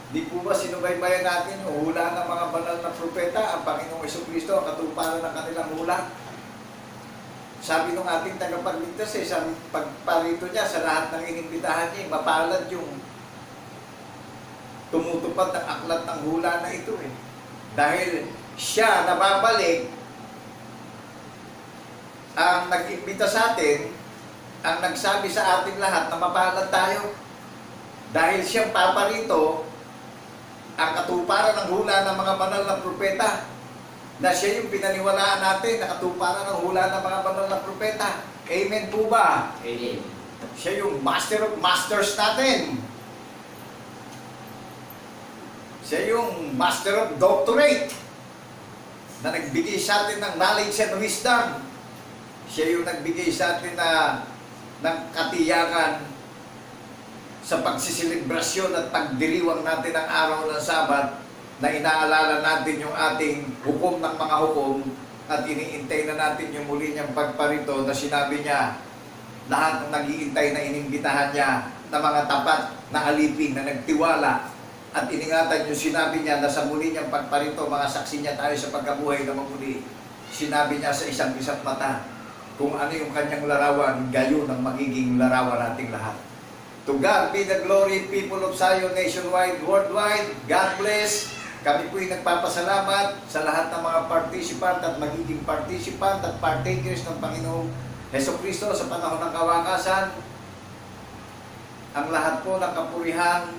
Di po ba sinubaybayan natin yung hula ng mga banal na propeta, ang Panginoong Jesucristo, ang katuparan ng kanilang hula? Sabi nung ating tagapagligtas sa pagparito niya sa lahat ng inimbitahan niya, mapalad yung tumutupad ng aklat ng hula na ito eh. Dahil siya nababalik ang nag-imbita sa atin, ang nagsabi sa ating lahat na mapalad tayo. Dahil siyang paparito, ang katuparan ng hula ng mga banal na propeta, na siya yung pinaniwalaan natin, na katuparan ng hula ng mga banal na propeta. Amen po ba? Amen. Siya yung master of masters natin. Siya yung master of doctorate na nagbigay sa atin ng knowledge and wisdom. Siya yung nagbigay sa atin ng katiyakan sa pagsiselebrasyon at pagdiriwang natin ng araw ng Sabat, na inaalala natin yung ating hukom ng mga hukom at iniintay na natin yung muli niyang pagparito na sinabi niya, lahat ng nag-iintay na inimbitahan niya na mga tapat na alipin na nagtiwala, at iningatan yung sinabi niya na sa muli niyang pagparito, mga saksi niya tayo sa pagkabuhay na mamuli. Sinabi niya sa isang mata, kung ano yung kanyang larawan, gayon ang magiging larawan nating lahat. To God be the glory, people of Zion, nationwide, worldwide. God bless. Kami po'y nagpapasalamat sa lahat ng mga participant at magiging participant at partakers ng Panginoong Hesukristo sa panahon ng kawakasan. Ang lahat po ng kapurihan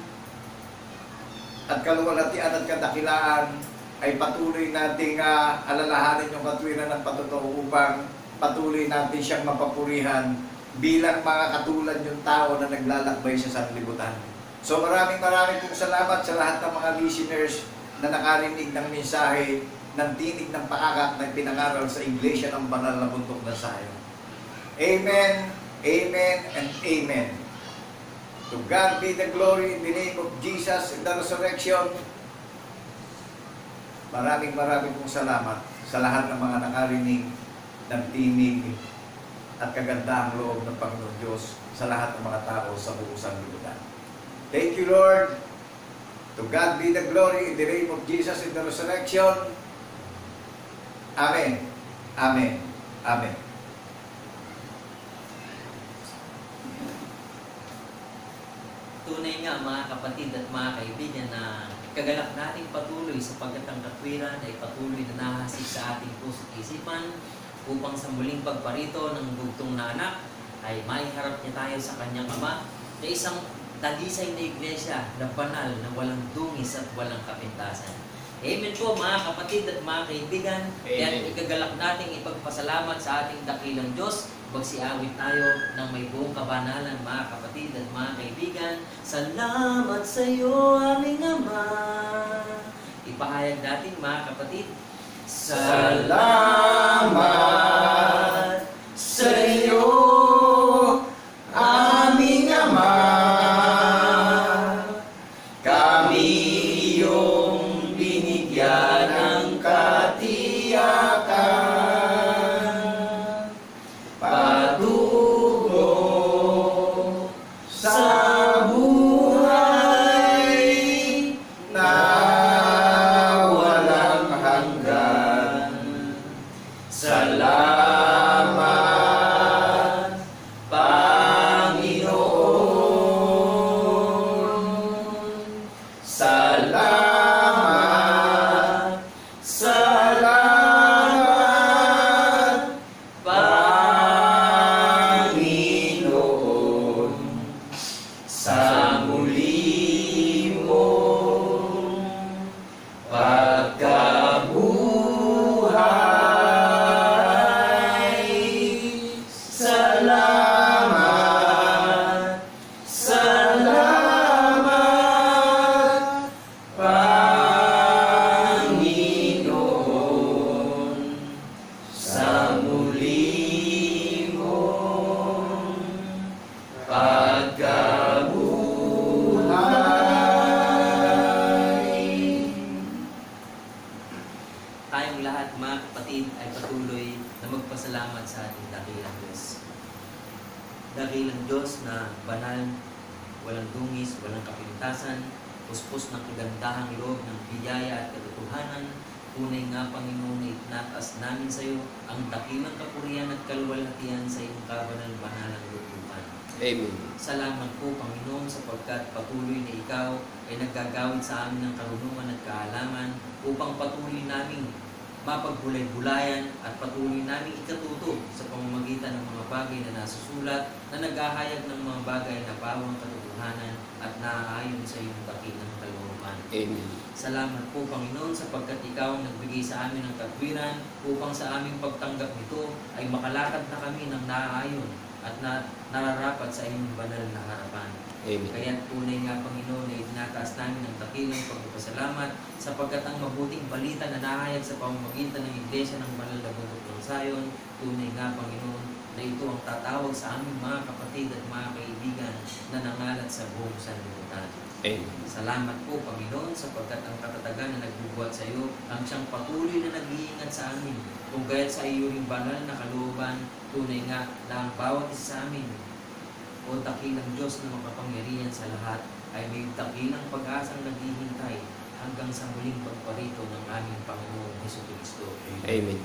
at kaluwalhatian at kadakilaan ay patuloy nating alalahanin yung katwiran ng patutuo upang patuloy natin siyang mapapurihan bilang mga katulad yung tao na naglalakbay sa sanlibutan. So maraming pong salamat sa lahat ng mga listeners na nakarinig ng mensahe ng tinig ng paakak na pinangaral sa Iglesia ng Banal na Bundok ng Zion. Amen, amen, and amen. To God be the glory in the name of Jesus in the resurrection. Maraming pong salamat sa lahat ng mga nakarinig ng tinig at kagandahang loob ng Panginoon Diyos sa lahat ng mga tao sa buong sanlibutan. Thank you, Lord. To God be the glory in the name of Jesus in the resurrection. Amen. Amen. Amen. Tunay nga mga kapatid at mga kaibigan na kagalak nating patuloy sapagkat ang katwiran ay patuloy na nahasik sa ating puso at isipan upang sa muling pagparito ng bugtong na anak ay maiharap niya tayo sa kanyang Ama na isang talisay na iglesia na banal na walang dungis at walang kapintasan. Amen po mga kapatid at mga kaibigan. Kaya ikagalak nating ipagpasalamat sa ating dakilang Diyos. Magsiawit tayo ng may buong kabanalan mga kapatid at mga kaibigan. Salamat sa iyo aming Ama. Ipahayag natin mga kapatid. Salamat sa iyo aming Ama. Kami iyong binigyan ng katiyakan, patungo sa buhay na walang hanggan. Salamat, Panginoon. Salamat, salamat, Panginoon, sa muli mong pagkabuhay. Salamat, salamat, Panginoon, sa muli mong pagkabuhay. Tayong lahat mga kapatid ay patuloy na magpasalamat sa ating dakilang Diyos. Dakilang Diyos na banal, walang dungis, walang kapintasan, puspos ng kagandahang loob ng biyaya at katotohanan. Tunay nga Panginoon na itinatas namin sa iyo ang dakilang kapurihan at kaluwalhatian sa iyong kabanal-banalang lutuan. Amen. Salamat po, Panginoon, sapagkat patuloy na Ikaw ay naggagawid sa amin ng karunungan at kaalaman upang patuloy namin mapagbulay-bulayan at patuloy namin ikatuto sa pamamagitan ng mga bagay na nasusulat na naghahayag ng mga bagay na pawang katotohanan at naaayon sa iyong dakilang kalooban. Amen. Salamat po, Panginoon, sapagkat Ikaw ang nagbigay sa amin ng katwiran upang sa aming pagtanggap nito ay makalakad na kami ng naaayon at nararapat sa iyong banal na harapan. Amen. Kaya tunay nga, Panginoon, na itinataas namin ang dakilang pagpapasalamat sapagkat ang mabuting balita na nahayag sa pamamagitan ng Iglesia ng Banal na Bundok ng Zion, tunay nga, Panginoon, na ito ang tatawag sa aming mga kapatid at mga kaibigan na nangalat sa buong sanlibutan. Amen. Salamat po, Panginoon, sapagkat ang katatagan na nagbubuhat sa iyo ang siyang patuloy na nag-iingat sa amin. Kung kaya't sa iyo ring banal na kalooban, tunay nga na ang bawat isa sa amin, o dakilang Diyos na makapangyarihan sa lahat, ay may dakilang pag-asang naghihintay hanggang sa muling pagparito ng aming Panginoon Jesucristo. Amen.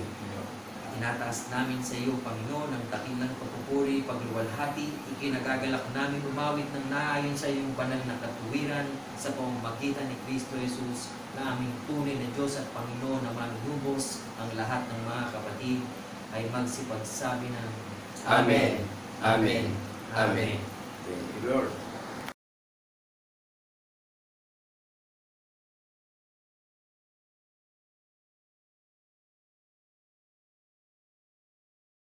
Tinataas namin sa iyo, Panginoon, ang dakilang pagpupuri, pagluwalhati, ikinagagalak namin umawit ng naayon sa iyong banal na katuwiran sa pamamagitan ni Kristo Jesus na aming tunay na Diyos at Panginoon na manunubos ang lahat ng mga kapatid ay magsipagsabi ng Amen. Amen. Amen.